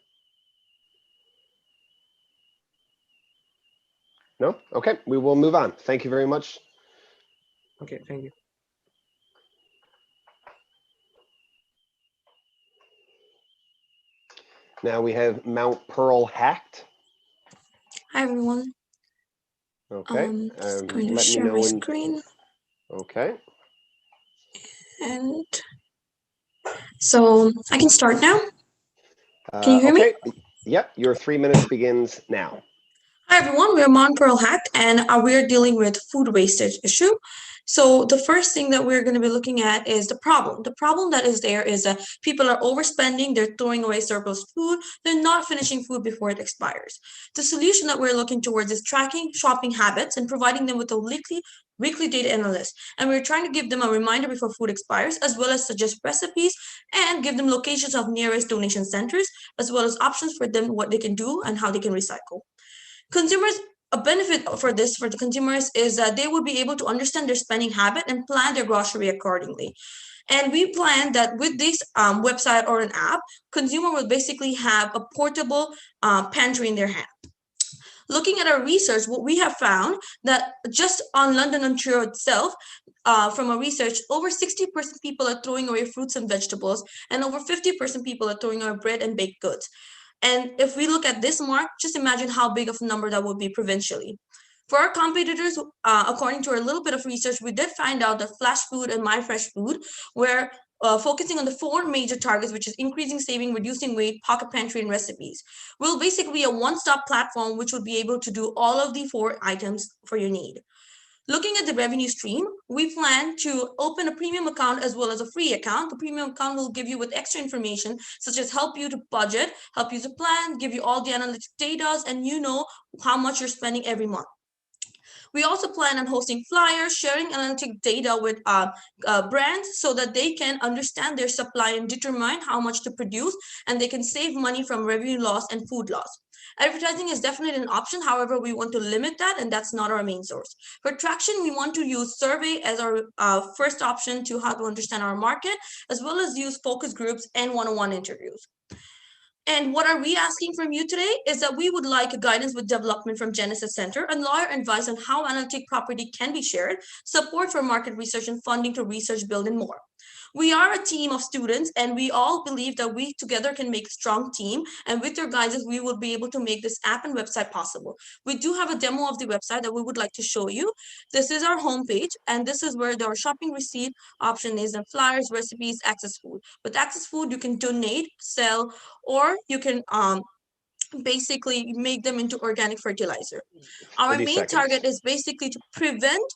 No? Okay, we will move on. Thank you very much. Okay, thank you. Now we have Mount Pearl hacked. Hi, everyone. Okay. Just going to share my screen. Okay. And so I can start now. Can you hear me? Yep, your 3 minutes begins now. Hi, everyone. We're Morne Pearl Hacked, and we're dealing with food wastage issue. So the first thing that we're going to be looking at is the problem. The problem that is there is that people are overspending, they're throwing away surplus food, they're not finishing food before it expires. The solution that we're looking towards is tracking shopping habits and providing them with a weekly data analyst. And we're trying to give them a reminder before food expires, as well as suggest recipes and give them locations of nearest donation centers, as well as options for them, what they can do and how they can recycle. Consumers, a benefit for the consumers is that they would be able to understand their spending habit and plan their grocery accordingly. And we plan that with this website or an app, consumer will basically have a portable pantry in their hand. Looking at our research, what we have found that just on London, Ontario itself, from our research, over 60% people are throwing away fruits and vegetables, and over 50% people are throwing away bread and baked goods. And if we look at this mark, just imagine how big of a number that would be provincially. For our competitors, according to a little bit of research, we did find out that Flash Food and My Fresh Food were focusing on the 4 major targets, which is increasing saving, reducing weight, pocket pantry, and recipes. We'll basically be a one-stop platform which will be able to do all of the 4 items for your need. Looking at the revenue stream, we plan to open a premium account as well as a free account. The premium account will give you with extra information, such as help you to budget, help you to plan, give you all the analytic data, and you know how much you're spending every month. We also plan on hosting flyers, sharing analytic data with brands so that they can understand their supply and determine how much to produce, and they can save money from revenue loss and food loss. Advertising is definitely an option. However, we want to limit that, and that's not our main source. For traction, we want to use survey as our first option to how to understand our market, as well as use focus groups and one-on-one interviews. And what are we asking from you today is that we would like a guidance with development from Genesis Center and lawyer advice on how analytic property can be shared, support for market research and funding to research, build, and more. We are a team of students, and we all believe that we together can make a strong team. And with your guidance, we will be able to make this app and website possible. We do have a demo of the website that we would like to show you. This is our homepage, and this is where our shopping receipt option is, and flyers, recipes, access food. With access food, you can donate, sell, or you can basically make them into organic fertilizer. Our main target is basically to prevent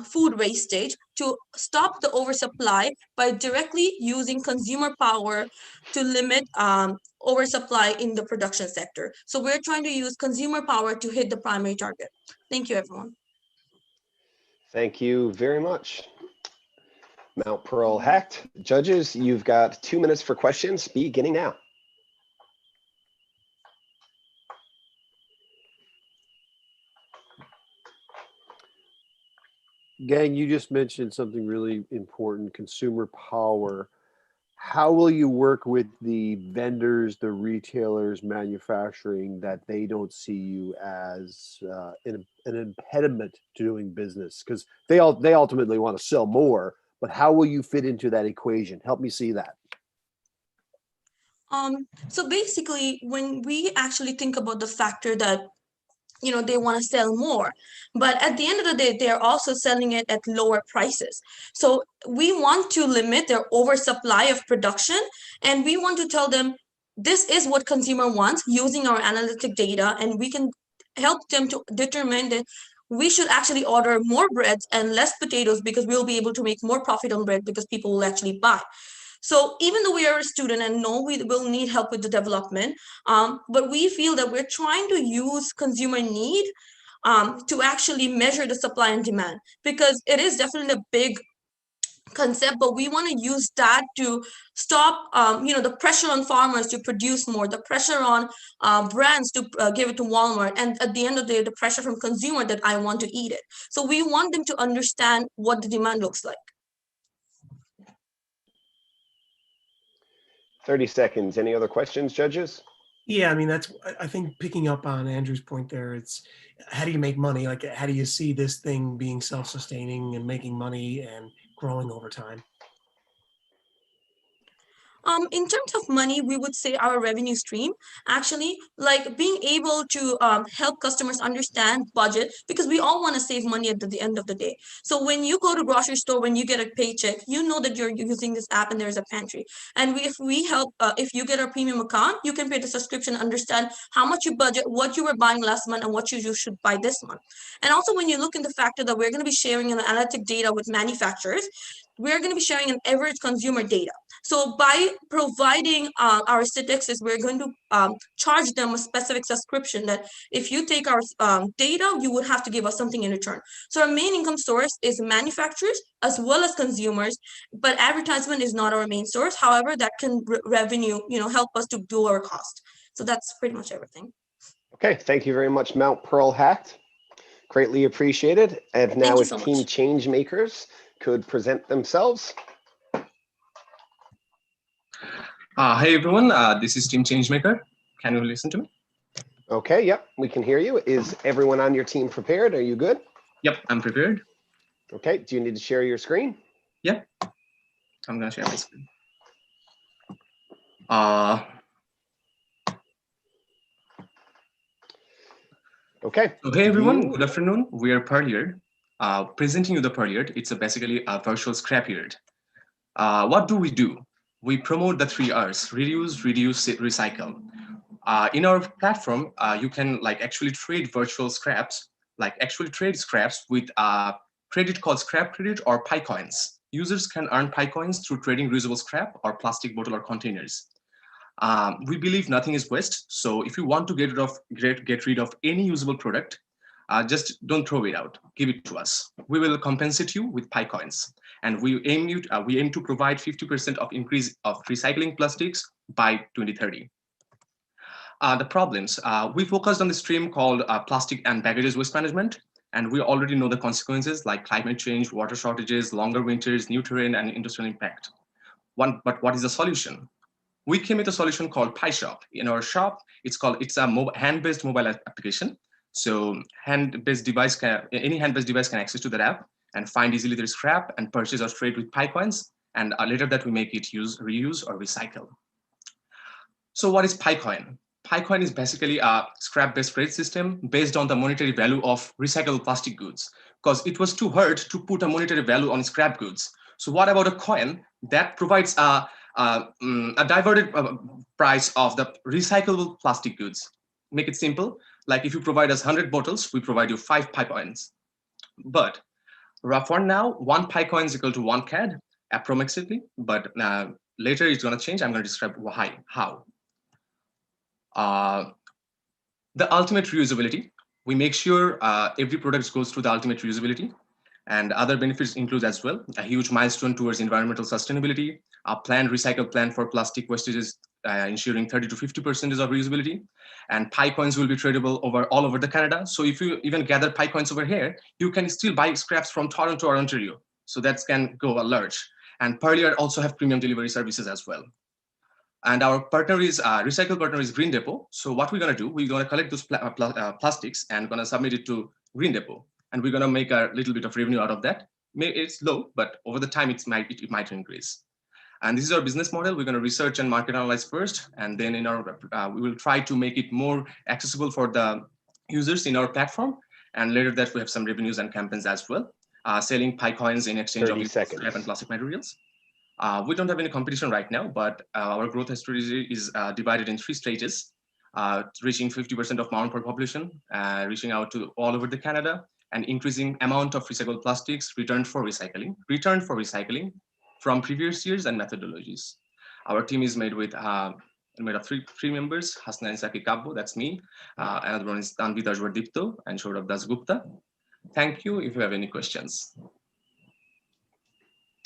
food wastage, to stop the oversupply by directly using consumer power to limit oversupply in the production sector. So we're trying to use consumer power to hit the primary target. Thank you, everyone. Thank you very much. Mount Pearl hacked. Judges, you've got 2 minutes for questions, beginning now. Gang, you just mentioned something really important, consumer power. how will you work with the vendors, the retailers, manufacturing, that they don't see you as an impediment to doing business? Because they ultimately want to sell more, but how will you fit into that equation? Help me see that. So basically, when we actually think about the factor that they want to sell more, but at the end of the day, they're also selling it at lower prices. So we want to limit their oversupply of production, and we want to tell them this is what consumer wants using our analytic data, and we can help them to determine that we should actually order more breads and less potatoes because we'll be able to make more profit on bread because people will actually buy. So even though we are a student and know we will need help with the development, but we feel that we're trying to use consumer need to actually measure the supply and demand, because it is definitely a big concept, but we want to use that to stop the pressure on farmers to produce more, the pressure on brands to give it to Walmart, and at the end of the day, the pressure from consumer that I want to eat it. So we want them to understand what the demand looks like. 30 seconds. Any other questions, judges? Yeah, I mean, I think picking up on Andrew's point there, it's how do you make money? Like, how do you see this thing being self-sustaining and making money and growing over time? In terms of money, we would say our revenue stream, actually, like being able to help customers understand budget, because we all want to save money at the end of the day. So when you go to grocery store, when you get a paycheck, you know that you're using this app and there's a pantry. And if we help, if you get a premium account, you can pay the subscription, understand how much you budget, what you were buying last month, and what you should buy this month. And also when you look in the factor that we're going to be sharing an analytic data with manufacturers, we're going to be sharing an average consumer data. So by providing our statistics, we're going to charge them a specific subscription that if you take our data, you would have to give us something in return. So our main income source is manufacturers as well as consumers, but advertisement is not our main source. However, that can revenue, help us to do our cost. So that's pretty much everything. Okay, thank you very much, Mount Pearl Hacked. Greatly appreciated. And now if Team Change Makers could present themselves. Hey everyone, this is Team Changemaker. Can you listen to me? Okay, yep, we can hear you. Is everyone on your team prepared? Are you good? Yep, I'm prepared. Okay, do you need to share your screen? Yep, I'm gonna share my screen. Okay. So hey everyone, good afternoon. We are Pearl presenting you the Pearl. It's basically a virtual scrapyard. What do? We promote the 3 R's: reduce, reduce, recycle. In our platform, you can actually trade virtual scraps, trade scraps with a credit called Scrap Credit or Pi Coins. Users can earn Pi Coins through trading reusable scrap or plastic bottle or containers. We believe nothing is waste, so if you want to get rid of any usable product, just don't throw it out. Give it to us. We will compensate you with Pi Coins. And we aim to provide 50% of increase of recycling plastics by 2030. The problems, we focused on the stream called plastic and baggages waste management, and we already know the consequences like climate change, water shortages, longer winters, new terrain, and industrial impact. But what is the solution? We came with a solution called Pi Shop. In our shop, it's a hand-based mobile application. So any hand-based device can access to that app and find easily their scrap and purchase or trade with Pi Coins. And later that we make it reuse or recycle. So what is Pi Coin? Pi Coin is basically a scrap-based trade system based on the monetary value of recyclable plastic goods, because it was too hard to put a monetary value on scrap goods. So what about a coin that provides a diverted price of the recyclable plastic goods? Make it simple. Like if you provide us 100 bottles, we provide you 5 Pi Coins. But for now, 1 Pi Coin is equal to 1 CAD, approximately. But later it's going to change. I'm going to describe how. The ultimate reusability. We make sure every product goes through the ultimate reusability. And other benefits include as well a huge milestone towards environmental sustainability, a planned recycle plan for plastic wastages, ensuring 30 to 50% of reusability, and Pi Coins will be tradable all over the Canada. So if you even gather Pi Coins over here, you can still buy scraps from Toronto or Ontario. So that can go a large. And Parlier also have premium delivery services as well. And our partner is recycle partner is Green Depot. So what we're gonna do, we're gonna collect those plastics and gonna submit it to Green Depot, and we're gonna make a little bit of revenue out of that. It's low, but over the time it might increase. And this is our business model. We're gonna research and market analyze first, and then in our we will try to make it more accessible for the users in our platform. And later that we have some revenues and campaigns as well, selling Pi coins in exchange of scrap and plastic materials. We don't have any competition right now, but our growth strategy is divided in 3 stages, reaching 50% of Morne population, reaching out to all over the Canada, and increasing amount of recycled plastics returned for recycling from previous years and methodologies. Our team is made with made of three members: Hasna and Saki Kabbo, that's me. Another one is Tanvi Dajwar Dipto and Shourav Das Gupta. Thank you. If you have any questions.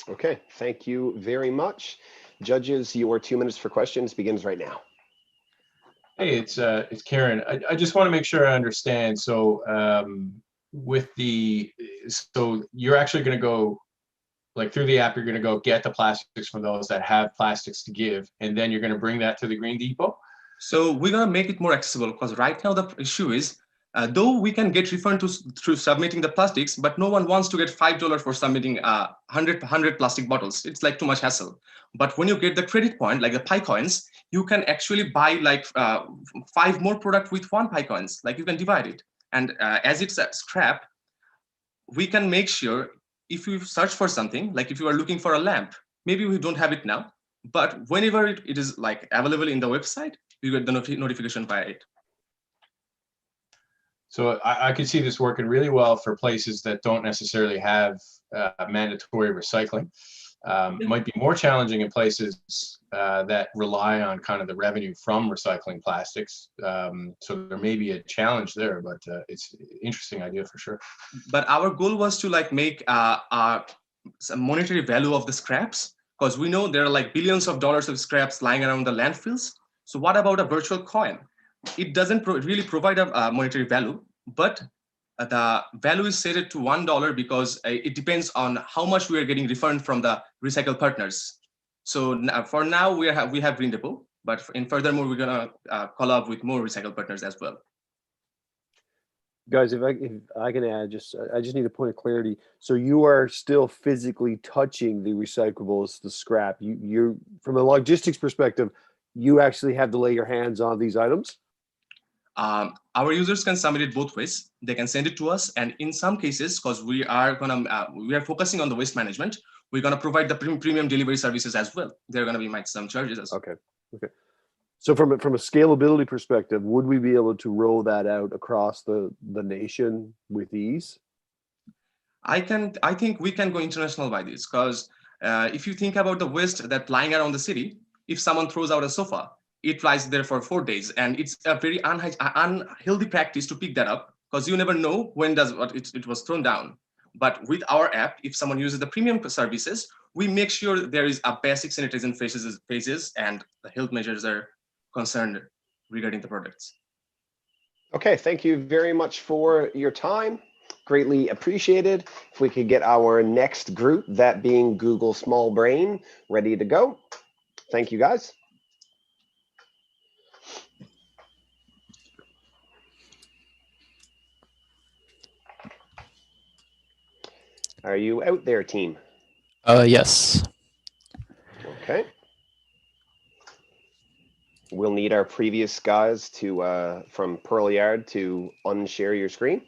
Okay, thank you very much. Judges, your 2 minutes for questions begins right now. Hey, it's Karen. I just want to make sure I understand. So so you're actually going to go, like through the app, you're going to go get the plastics from those that have plastics to give, and then you're going to bring that to the Green Depot? So we're going to make it more accessible, because right now the issue is, though we can get refund through submitting the plastics, but no one wants to get $5 for submitting 100 plastic bottles. It's like too much hassle. But when you get the credit point, like the Pi coins, you can actually buy like 5 more product with 1 Pi coins. Like you can divide it. And as it's a scrap, we can make sure if you search for something, like if you are looking for a lamp, maybe we don't have it now, but whenever it is like available in the website, you get the notification by it. So I could see this working really well for places that don't necessarily have mandatory recycling. It might be more challenging in places that rely on kind of the revenue from recycling plastics. So there may be a challenge there, but it's an interesting idea for sure. But our goal was to like make some monetary value of the scraps, because we know there are like billions of dollars of scraps lying around the landfills. So what about a virtual coin? It doesn't really provide a monetary value, but the value is set to $1 because it depends on how much we are getting refund from the recycle partners. So for now we have Green Depot, but furthermore we're gonna collab with more recycle partners as well. Guys, if I can add, I just need a point of clarity. So you are still physically touching the recyclables, the scrap. You from a logistics perspective, you actually have to lay your hands on these items? Our users can submit it both ways. They can send it to us, and in some cases, because we are focusing on the waste management, we're gonna provide the premium delivery services as well. There are gonna be some charges as well. Okay. So from a scalability perspective, would we be able to roll that out across the nation with ease? I think we can go international by this, because if you think about the waste that lying around the city, if someone throws out a sofa, it lies there for 4 days, and it's a very unhealthy practice to pick that up, because you never know when it was thrown down. But with our app, if someone uses the premium services, we make sure there is a basic sanitation phases and the health measures are concerned regarding the products. Okay, thank you very much for your time. Greatly appreciated. If we could get our next group, that being Google Small Brain, ready to go. Thank you, guys. Are you out there, team? Yes. Okay. We'll need our previous guys to from Pearl Yard to unshare your screen.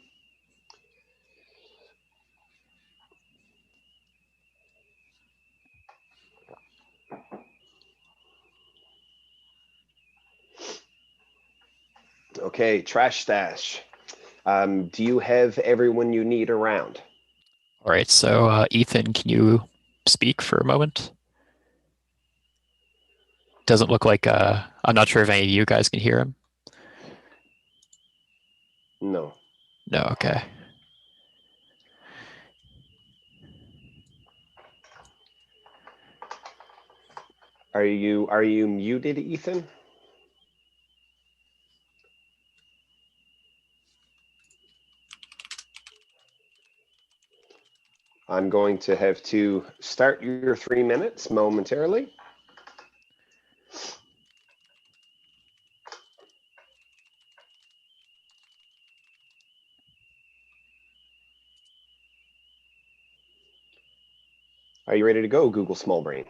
Okay, Trash Stash. Do you have everyone you need around? All right, so Ethan, can you speak for a moment? Doesn't look like, I'm not sure if any of you guys can hear him. No. No, okay. Are you muted, Ethan? I'm going to have to start your 3 minutes momentarily. Are you ready to go, Google Small Brain?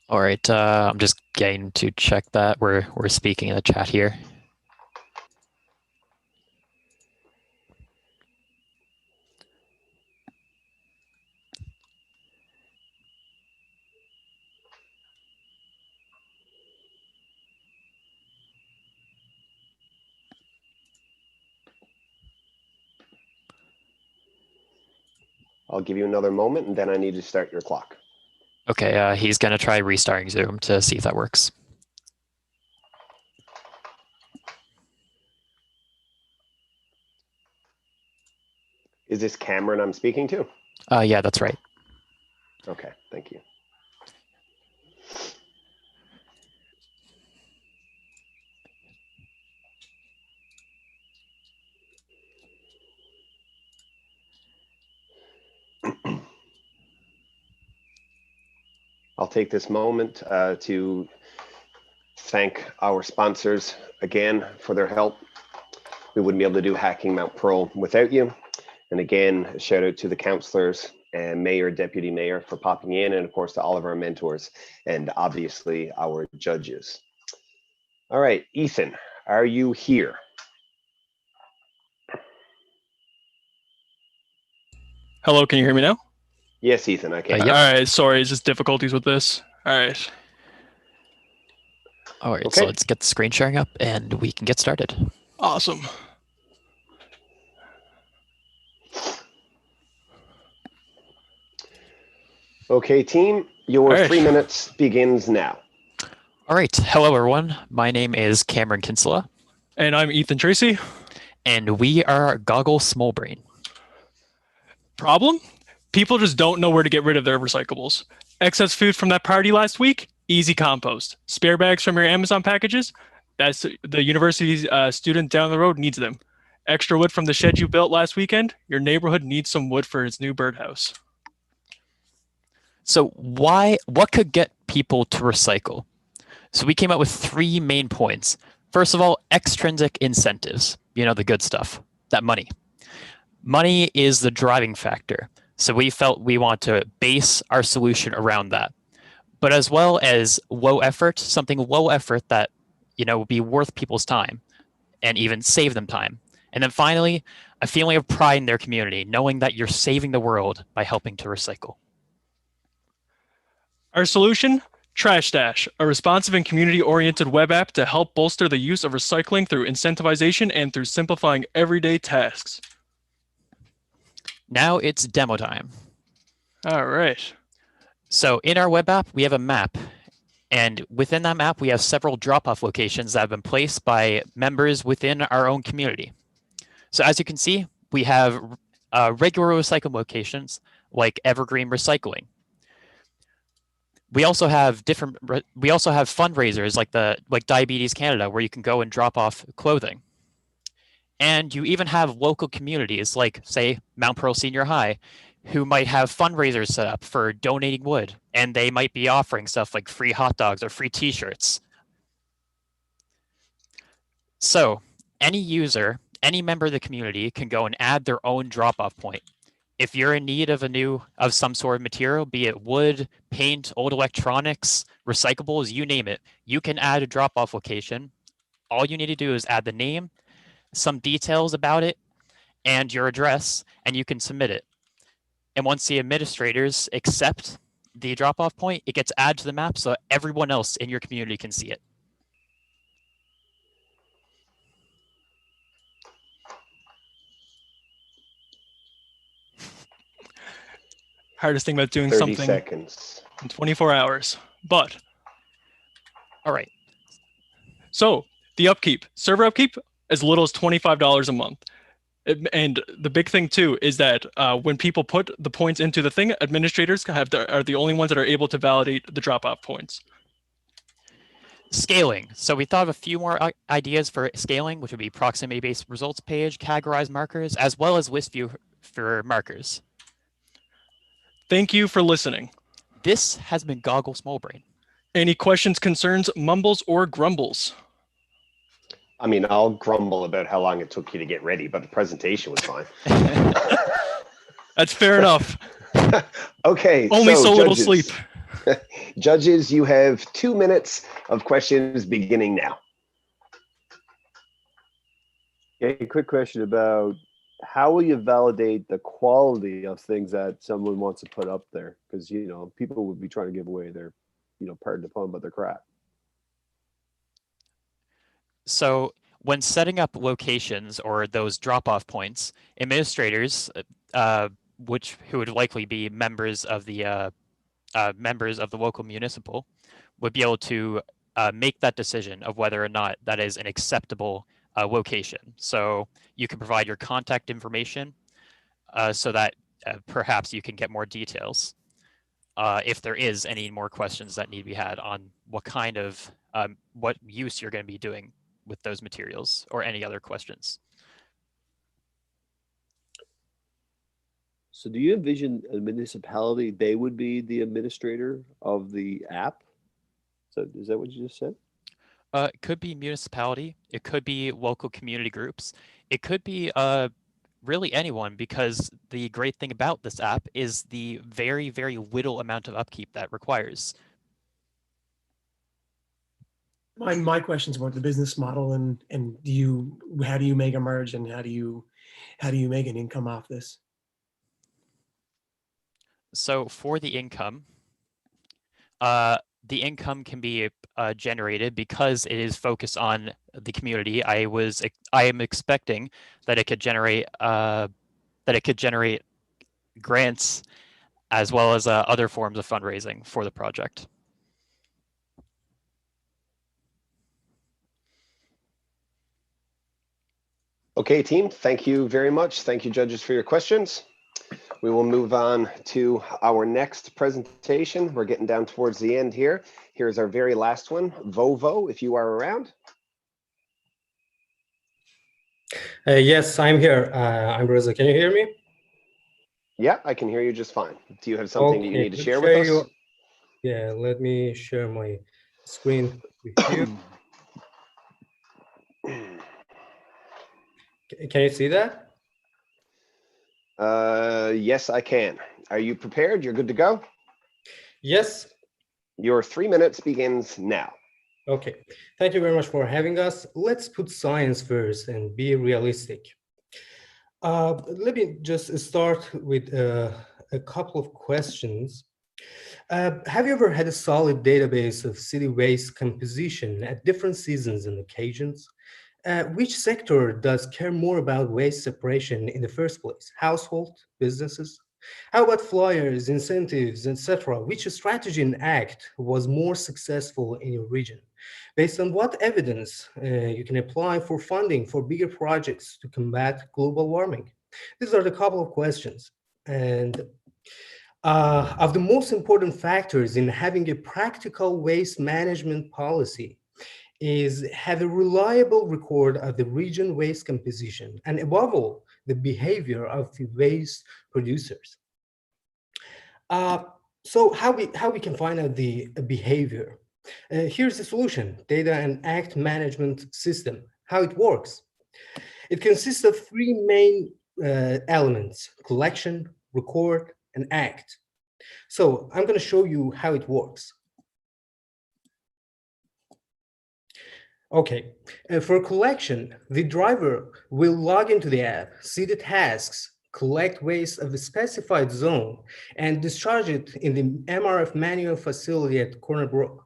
All right, I'm just getting to check that. We're speaking in the chat here. I'll give you another moment, and then I need to start your clock. Okay, he's gonna try restarting Zoom to see if that works. Is this Cameron I'm speaking to? Yeah, that's right. Okay, thank you. I'll take this moment to thank our sponsors again for their help. We wouldn't be able to do Hacking Mount Pearl without you. And again, a shout out to the counselors and mayor, deputy mayor for popping in, and of course to all of our mentors and obviously our judges. All right, Ethan, are you here? Hello, can you hear me now? Yes, Ethan, I can. All right, sorry, it's just difficulties with this. All right. All right, Okay. so let's get the screen sharing up and we can get started. Awesome. Okay, team, your 3 minutes begins now. All right, hello everyone. My name is Cameron Kinsella. And I'm Ethan Tracy. And we are Goggle Small Brain. Problem? People just don't know where to get rid of their recyclables. Excess food from that party last week? Easy compost. Spare bags from your Amazon packages? That's the university's student down the road needs them. Extra wood from the shed you built last weekend? Your neighborhood needs some wood for its new birdhouse. So what could get people to recycle? So we came up with 3 main points. First of all, extrinsic incentives, you know, the good stuff, that money. Money is the driving factor. So we felt we want to base our solution around that. But as well as low effort, something low effort that, you know, would be worth people's time and even save them time. And then finally, a feeling of pride in their community, knowing that you're saving the world by helping to recycle. Our solution? Trash Dash, a responsive and community-oriented web app to help bolster the use of recycling through incentivization and through simplifying everyday tasks. Now it's demo time. All right. So in our web app, we have a map. And within that map, we have several drop-off locations that have been placed by members within our own community. So as you can see, we have regular recycling locations like Evergreen Recycling. We also have fundraisers like Diabetes Canada, where you can go and drop off clothing. And you even have local communities like, say, Mount Pearl Senior High, who might have fundraisers set up for donating wood, and they might be offering stuff like free hot dogs or free t-shirts. So any user, any member of the community can go and add their own drop-off point. If you're in need of some sort of material, be it wood, paint, old electronics, recyclables, you name it, you can add a drop-off location. All you need to do is add the name, some details about it, and your address, and you can submit it. And once the administrators accept the drop-off point, it gets added to the map so everyone else in your community can see it. Hardest thing about doing 30 something seconds. in 24 hours. But, all right. So the upkeep, server upkeep, as little as $25 a month. And the big thing too is that when people put the points into the thing, administrators are the only ones that are able to validate the drop-off points. Scaling. So we thought of a few more ideas for scaling, which would be proximity-based results page, categorized markers, as well as list view for markers. Thank you for listening. This has been Goggle Smallbrain. Any questions, concerns, mumbles, or grumbles? I mean, I'll grumble about how long it took you to get ready, but the presentation was fine. That's fair enough. Okay. Only so little judges. sleep. Judges, you have 2 minutes of questions beginning now. Okay, quick question about how will you validate the quality of things that someone wants to put up there? Because, you know, people would be trying to give away their, you know, pardon the pun, but their crap. So when setting up locations or those drop-off points, administrators, who would likely be members of the local municipal, would be able to make that decision of whether or not that is an acceptable location. So you can provide your contact information so that perhaps you can get more details if there is any more questions that need to be had on what kind of what use you're going to be doing with those materials, or any other questions. So do you envision a municipality, they would be the administrator of the app? So is that what you just said? It could be municipality. It could be local community groups. It could be really anyone, because the great thing about this app is the very, very little amount of upkeep that requires. My question's about the business model, and how do you make a margin? How do you make an income off this? So for the income can be generated because it is focused on the community. I am expecting that it could generate grants as well as other forms of fundraising for the project. Okay, team, thank you very much. Thank you, judges, for your questions. We will move on to our next presentation. We're getting down towards the end here. Here's our very last one. Vovo, if you are around. Yes, I'm here. I'm Rosa. Can you hear me? Yeah, I can hear you just fine. Do you have something that you need to share with us? Yeah, let me share my screen with you. Can you see that? Yes, I can. Are you prepared? You're good to go? Yes. Your 3 minutes begins now. Okay. Thank you very much for having us. Let's put science first and be realistic. Let me just start with a couple of questions. Have you ever had a solid database of city waste composition at different seasons and occasions? Which sector does care more about waste separation in the first place? Household, businesses? How about flyers, incentives, etc.? Which strategy and act was more successful in your region? Based on what evidence you can apply for funding for bigger projects to combat global warming? These are the couple of questions. And of the most important factors in having a practical waste management policy is have a reliable record of the region waste composition, and above all, the behavior of the waste producers. So how we can find out the behavior? Here's the solution: data and act management system. How it works? It consists of three main elements: collection, record, and act. So I'm going to show you how it works. Okay, for collection, the driver will log into the app, see the tasks, collect waste of a specified zone, and discharge it in the MRF manual facility at Corner Brook.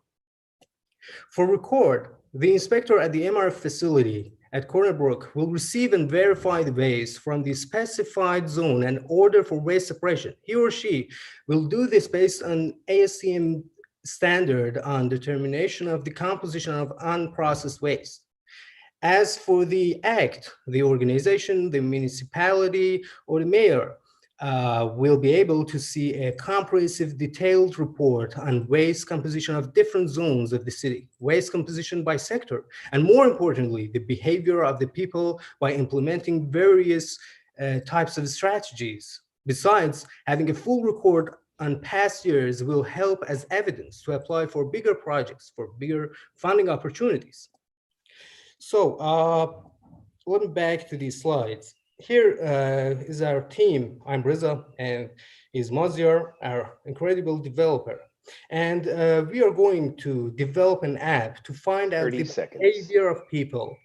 For record, the inspector at the MRF facility at Corner Brook will receive and verify the waste from the specified zone and order for waste separation. He or she will do this based on ASTM standard on determination of the composition of unprocessed waste. As for the act, the organization, the municipality, or the mayor will be able to see a comprehensive detailed report on waste composition of different zones of the city, waste composition by sector, and more importantly, the behavior of the people by implementing various types of strategies. Besides having a full record on past years will help as evidence to apply for bigger projects, for bigger funding opportunities. So going back to these slides, here is our team. I'm Reza, and is Maziar, our incredible developer. And we are going to develop an app to find out the behavior of people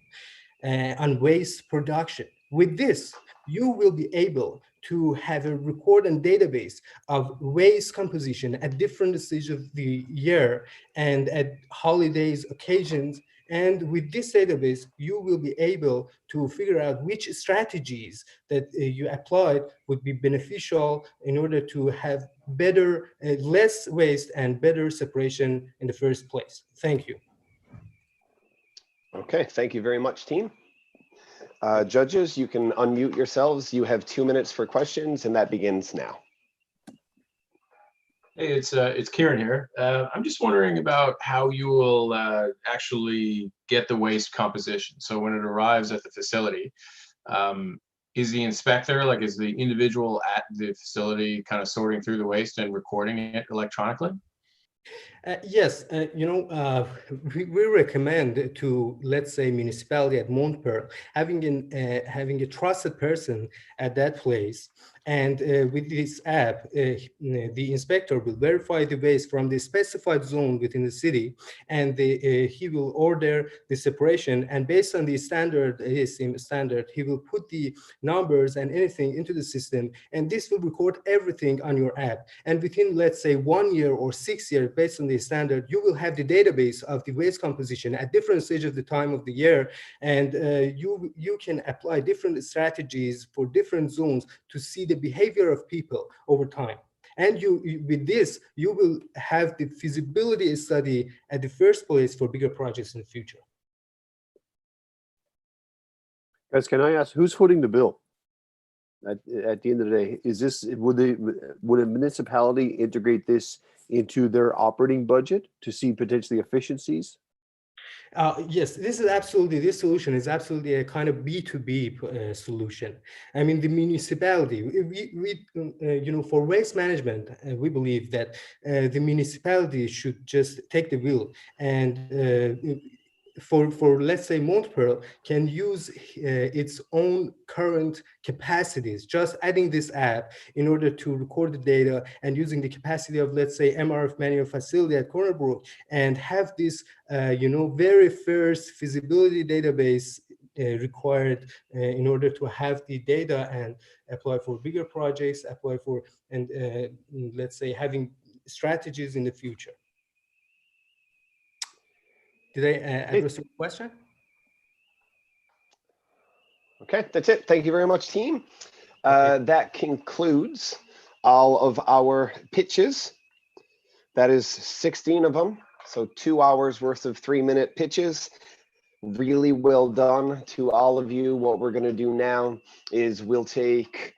on waste production. With this, you will be able to have a record and database of waste composition at different stages of the year and at holidays, occasions. And with this database, you will be able to figure out which strategies that you applied would be beneficial in order to have better, less waste and better separation in the first place. Thank you. Okay, thank you very much, team. Judges, you can unmute yourselves. You have 2 minutes for questions, and that begins now. Hey, it's Kieran here. I'm just wondering about how you will actually get the waste composition. So when it arrives at the facility, is the inspector, like is the individual at the facility kind of sorting through the waste and recording it electronically? Yes, we recommend to, let's say, municipality at Montpellier having a trusted person at that place. And with this app, the inspector will verify the waste from the specified zone within the city, and he will order the separation. And based on the standard, he will put the numbers and anything into the system, and this will record everything on your app. And within, let's say, 1 year or 6 years, based on the standard, you will have the database of the waste composition at different stages of the time of the year, and you can apply different strategies for different zones to see the behavior of people over time. And with this, you will have the feasibility study at the first place for bigger projects in the future. Guys, can I ask, who's footing the bill? At the end of the day, is this, would a municipality integrate this into their operating budget to see potentially efficiencies? Yes, this solution is absolutely a kind of B2B solution. I mean, the municipality, for waste management, we believe that the municipality should just take the wheel, and for let's say Montpellier can use its own current capacities, just adding this app in order to record the data and using the capacity of, let's say, MRF manual facility at Corner Brook, and have this very first feasibility database required in order to have the data and apply for bigger projects, apply for, and let's say, having strategies in the future. Did I address your question? Okay, that's it. Thank you very much, team. That concludes all of our pitches. That is 16 of them. So 2 hours worth of 3-minute pitches. Really well done to all of you. What we're going to do now is we'll take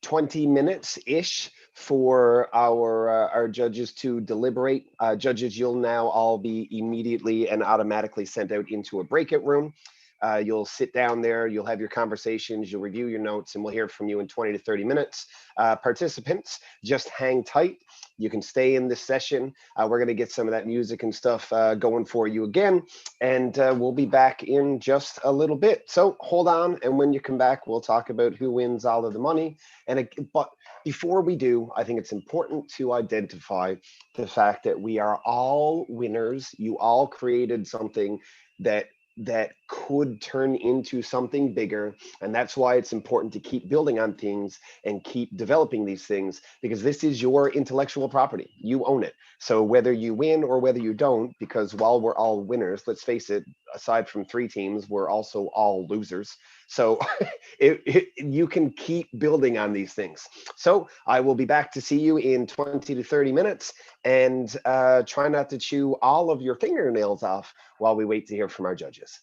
20 minutes-ish for our judges to deliberate. Judges, you'll now all be immediately and automatically sent out into a breakout room. You'll sit down there, you'll have your conversations, you'll review your notes, and we'll hear from you in 20 to 30 minutes. Participants, just hang tight. You can stay in this session. We're going to get some of that music and stuff going for you again, and we'll be back in just a little bit. So hold on, and when you come back, we'll talk about who wins all of the money. But before we do, I think it's important to identify the fact that we are all winners. You all created something that could turn into something bigger, and that's why it's important to keep building on things and keep developing these things, because this is your intellectual property. You own it. So whether you win or whether you don't, because while we're all winners, let's face it, aside from 3 teams, we're also all losers. So you can keep building on these things. So I will be back to see you in 20 to 30 minutes, and try not to chew all of your fingernails off while we wait to hear from our judges.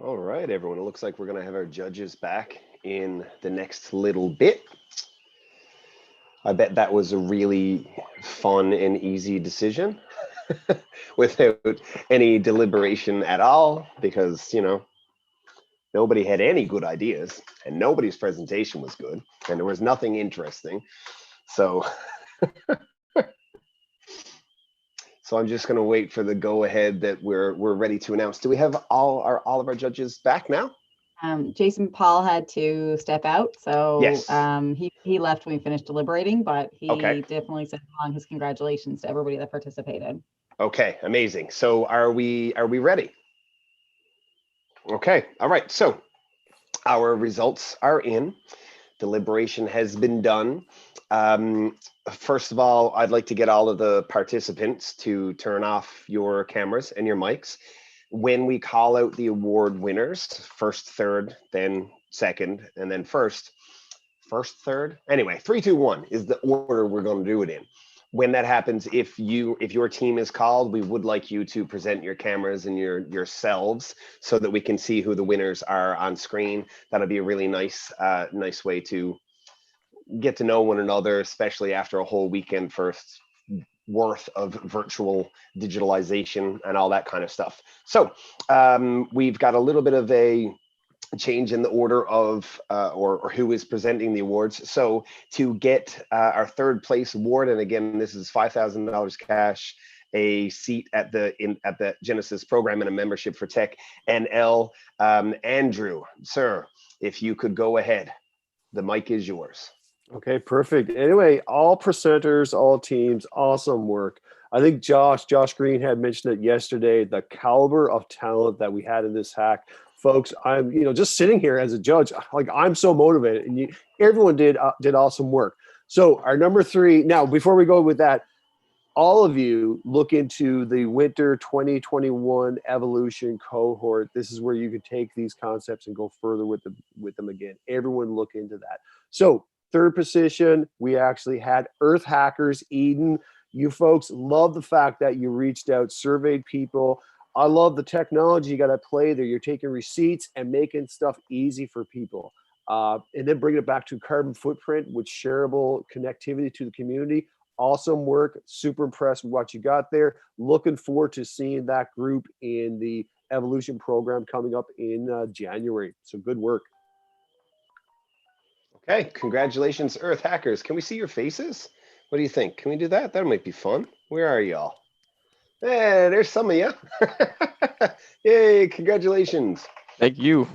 All right, everyone. It looks like we're going to have our judges back in the next little bit. I bet that was a really fun and easy decision without any deliberation at all, because, you know, nobody had any good ideas and nobody's presentation was good and there was nothing interesting. So, so I'm just going to wait for the go ahead that we're ready to announce. Do we have all of our judges back now? Jason Paul had to step out, so Yes. he left when we finished deliberating, but he Okay. definitely sent along his congratulations to everybody that participated. Okay, amazing. So are we ready? Okay, all right. So our results are in. Deliberation has been done. First of all, I'd like to get all of the participants to turn off your cameras and your mics. When we call out the award winners, first, third, then second, and then first, third. Anyway, 3, 2, 1 is the order we're going to do it in. When that happens, if your team is called, we would like you to present your cameras and yourselves so that we can see who the winners are on screen. That'll be a really nice way to get to know one another, especially after a whole weekend worth of virtual digitalization and all that kind of stuff. So we've got a little bit of a change in the order of or who is presenting the awards. So to get our third place award, and again, this is $5,000 cash, a seat at the Genesis program, and a membership for Tech NL. Andrew, sir, if you could go ahead, the mic is yours. Okay, perfect. Anyway, all presenters, all teams, awesome work. I think Josh Green had mentioned it yesterday, the caliber of talent that we had in this hack. Folks, I'm just sitting here as a judge, like I'm so motivated, and everyone did awesome work. So our number 3, now before we go with that, all of you look into the winter 2021 evolution cohort. This is where you can take these concepts and go further with them again. Everyone look into that. So third position, we actually had Earth Hackers Eden. You folks love the fact that you reached out, surveyed people. I love the technology you got to play there. You're taking receipts and making stuff easy for people. And then bringing it back to carbon footprint with shareable connectivity to the community. Awesome work. Super impressed with what you got there. Looking forward to seeing that group in the evolution program coming up in January. So good work. Okay, congratulations, Earth Hackers. Can we see your faces? What do you think? Can we do that? That might be fun. Where are y'all? Hey, there's some of you. Yay, congratulations. Thank you.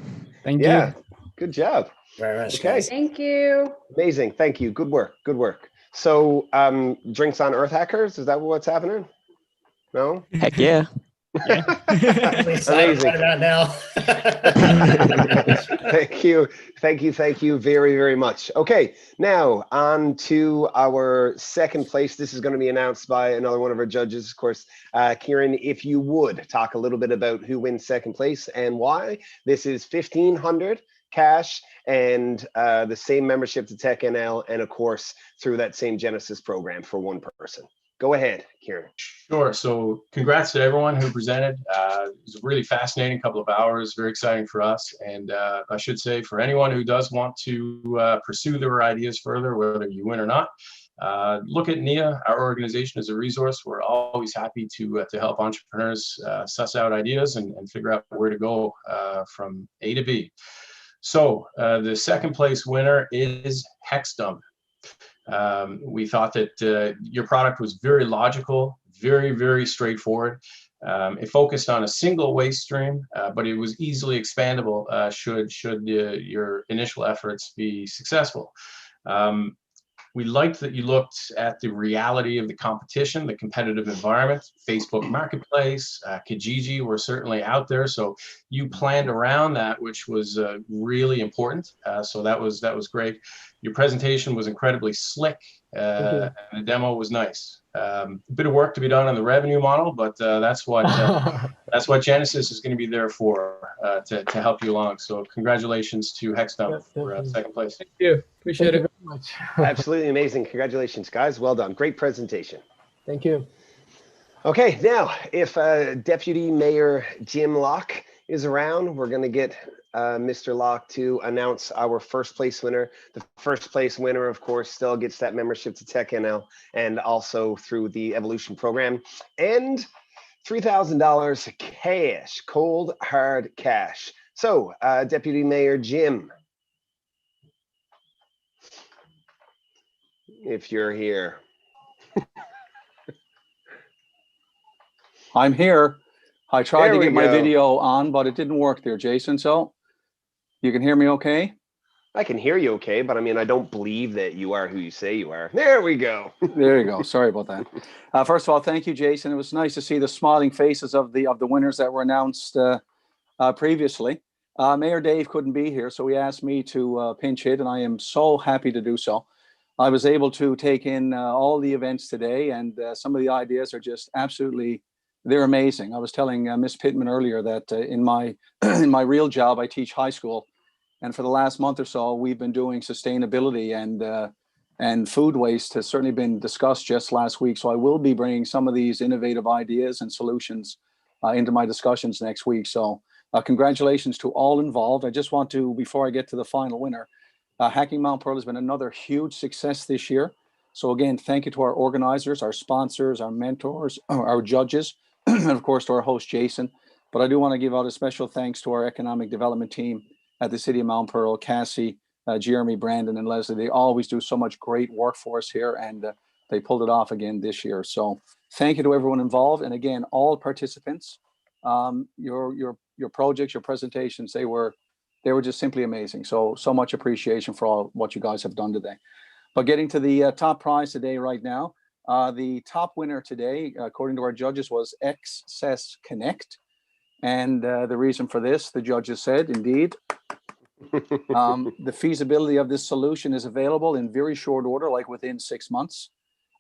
Thank you. Good job. Very much, Okay. guys. Thank you. Amazing. Thank you. Good work. Good work. So drinks on Earth Hackers, is that what's happening? No? Heck yeah. Amazing. Right about now. Thank you very, very much. Okay, now on to our second place. This is going to be announced by another one of our judges, of course. Kieran, if you would talk a little bit about who wins second place and why. This is $1,500 cash and the same membership to Tech NL, and of course through that same Genesis program for one person. Go ahead, Kieran. Sure. So congrats to everyone who presented. It was a really fascinating couple of hours, very exciting for us. And I should say for anyone who does want to pursue their ideas further, whether you win or not, look at NIA, our organization, as a resource. We're always happy to help entrepreneurs suss out ideas and figure out where to go from A to B. So the second place winner is Hex Dump. We thought that your product was very logical, very, very straightforward. It focused on a single waste stream, but it was easily expandable should your initial efforts be successful. We liked that you looked at the reality of the competition, the competitive environment. Facebook Marketplace, Kijiji were certainly out there, so you planned around that, which was really important. So that was great. Your presentation was incredibly slick, and the demo was nice. A bit of work to be done on the revenue model, but that's what Genesis is going to be there for, to help you along. So congratulations to Hex Dump for second place. Thank you. Appreciate it. Very much. Absolutely amazing. Congratulations, guys. Well done. Great presentation. Thank you. Okay, now if Deputy Mayor Jim Locke is around, we're going to get Mr. Locke to announce our first place winner. The first place winner, of course, still gets that membership to TechNL and also through the Evolution program. And $3,000 cash, cold, hard cash. So, Deputy Mayor Jim, if you're here. I'm here. I tried There to we get my go. video on, but it didn't work there, Jason. So you can hear me okay? I can hear you okay, but I mean, I don't believe that you are who you say you are. There we go. There you go. Sorry about that. First of all, thank you, Jason. It was nice to see the smiling faces of the winners that were announced previously. Mayor Dave couldn't be here, so he asked me to pinch hit, and I am so happy to do so. I was able to take in all the events today, and some of the ideas are just absolutely, they're amazing. I was telling Miss Pittman earlier that in my in my real job, I teach high school, and for the last month or so, we've been doing sustainability and food waste has certainly been discussed just last week. So I will be bringing some of these innovative ideas and solutions into my discussions next week. So congratulations to all involved. I just want to, before I get to the final winner, Hacking Mount Pearl has been another huge success this year. So again, thank you to our organizers, our sponsors, our mentors, our judges, and of course to our host, Jason. But I do want to give out a special thanks to our economic development team at the City of Mount Pearl, Cassie, Jeremy, Brandon, and Leslie. They always do so much great work for us here, and they pulled it off again this year. So thank you to everyone involved. And again, all participants, your projects, your presentations, they were just simply amazing. So much appreciation for all what you guys have done today. But getting to the top prize today right now, the top winner today, according to our judges, was Excess Connect. And the reason for this, the judges said, indeed, the feasibility of this solution is available in very short order, like within 6 months.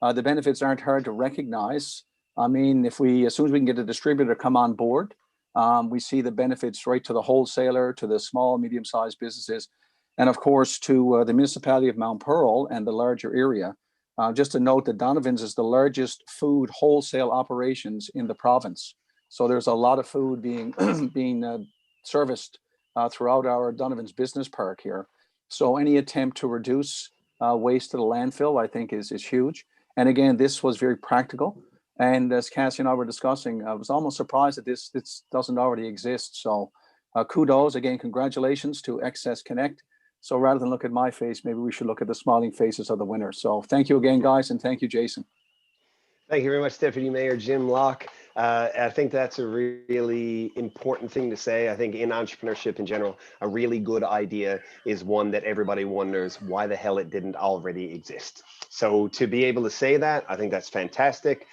The benefits aren't hard to recognize. I mean, as soon as we can get a distributor to come on board, we see the benefits right to the wholesaler, to the small, medium-sized businesses, and of course to the municipality of Mount Pearl and the larger area. Just to note that Donovan's is the largest food wholesale operations in the province. So there's a lot of food being serviced throughout our Donovan's business park here. So any attempt to reduce waste to the landfill, I think is huge. And again, this was very practical. And as Cassie and I were discussing, I was almost surprised that this doesn't already exist. So kudos, again, congratulations to Excess Connect. So rather than look at my face, maybe we should look at the smiling faces of the winners. So thank you again, guys, and thank you, Jason. Thank you very much, Deputy Mayor Jim Locke. I think that's a really important thing to say. I think in entrepreneurship in general, a really good idea is one that everybody wonders why the hell it didn't already exist. So to be able to say that, I think that's fantastic.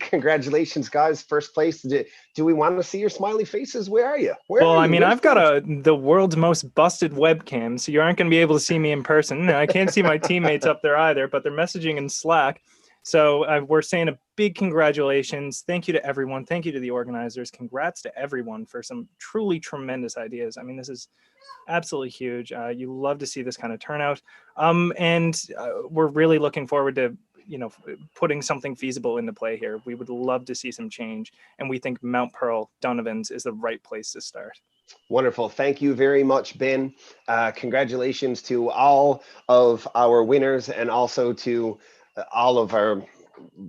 Congratulations, guys. First place. Do we want to see your smiley faces? Where are you? Well, I mean, I've got the world's most busted webcam, so you aren't going to be able to see me in person. I can't see my teammates up there either, but they're messaging in Slack. So we're saying a big congratulations. Thank you to everyone. Thank you to the organizers. Congrats to everyone for some truly tremendous ideas. I mean, this is absolutely huge. You love to see this kind of turnout. And we're really looking forward to, putting something feasible into play here. We would love to see some change. And we think Mount Pearl Donovan's is the right place to start. Wonderful. Thank you very much, Ben. Congratulations to all of our winners and also to all of our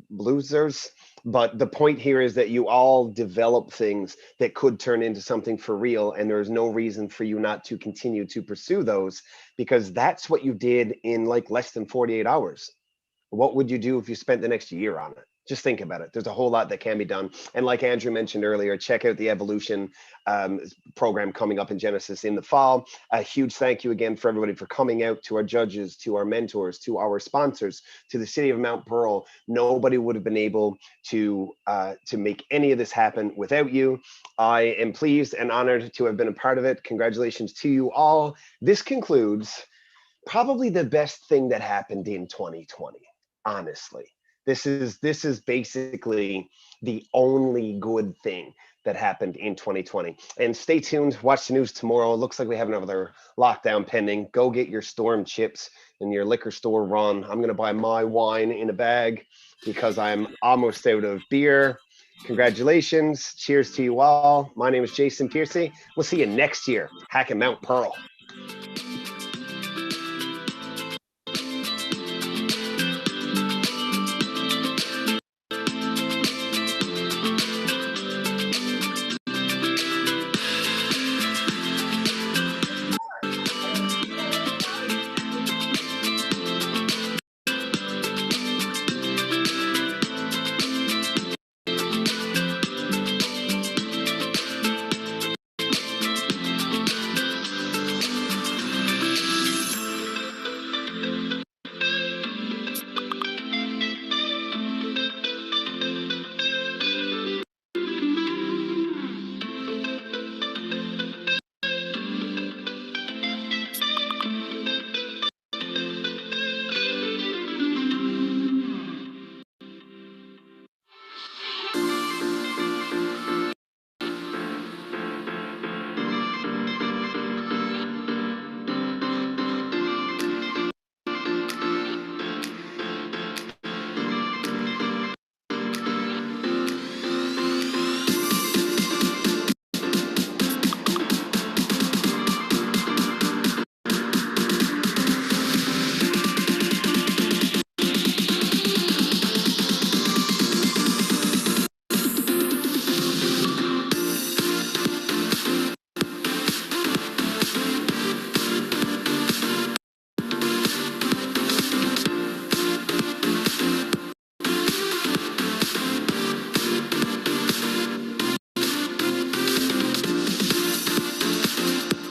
losers. But the point here is that you all develop things that could turn into something for real, and there's no reason for you not to continue to pursue those, because that's what you did in like less than 48 hours. What would you do if you spent the next year on it? Just think about it. There's a whole lot that can be done. And like Andrew mentioned earlier, check out the Evolution program coming up in Genesis in the fall. A huge thank you again for everybody for coming out, to our judges, to our mentors, to our sponsors, to the City of Mount Pearl. Nobody would have been able to make any of this happen without you. I am pleased and honored to have been a part of it. Congratulations to you all. This concludes probably the best thing that happened in 2020, honestly. This is basically the only good thing that happened in 2020. And stay tuned, watch the news tomorrow. It looks like we have another lockdown pending. Go get your Storm chips and your liquor store run. I'm gonna buy my wine in a bag because I'm almost out of beer. Congratulations. Cheers to you all. My name is Jason Piercy. We'll see you next year. Hack and Mount Pearl.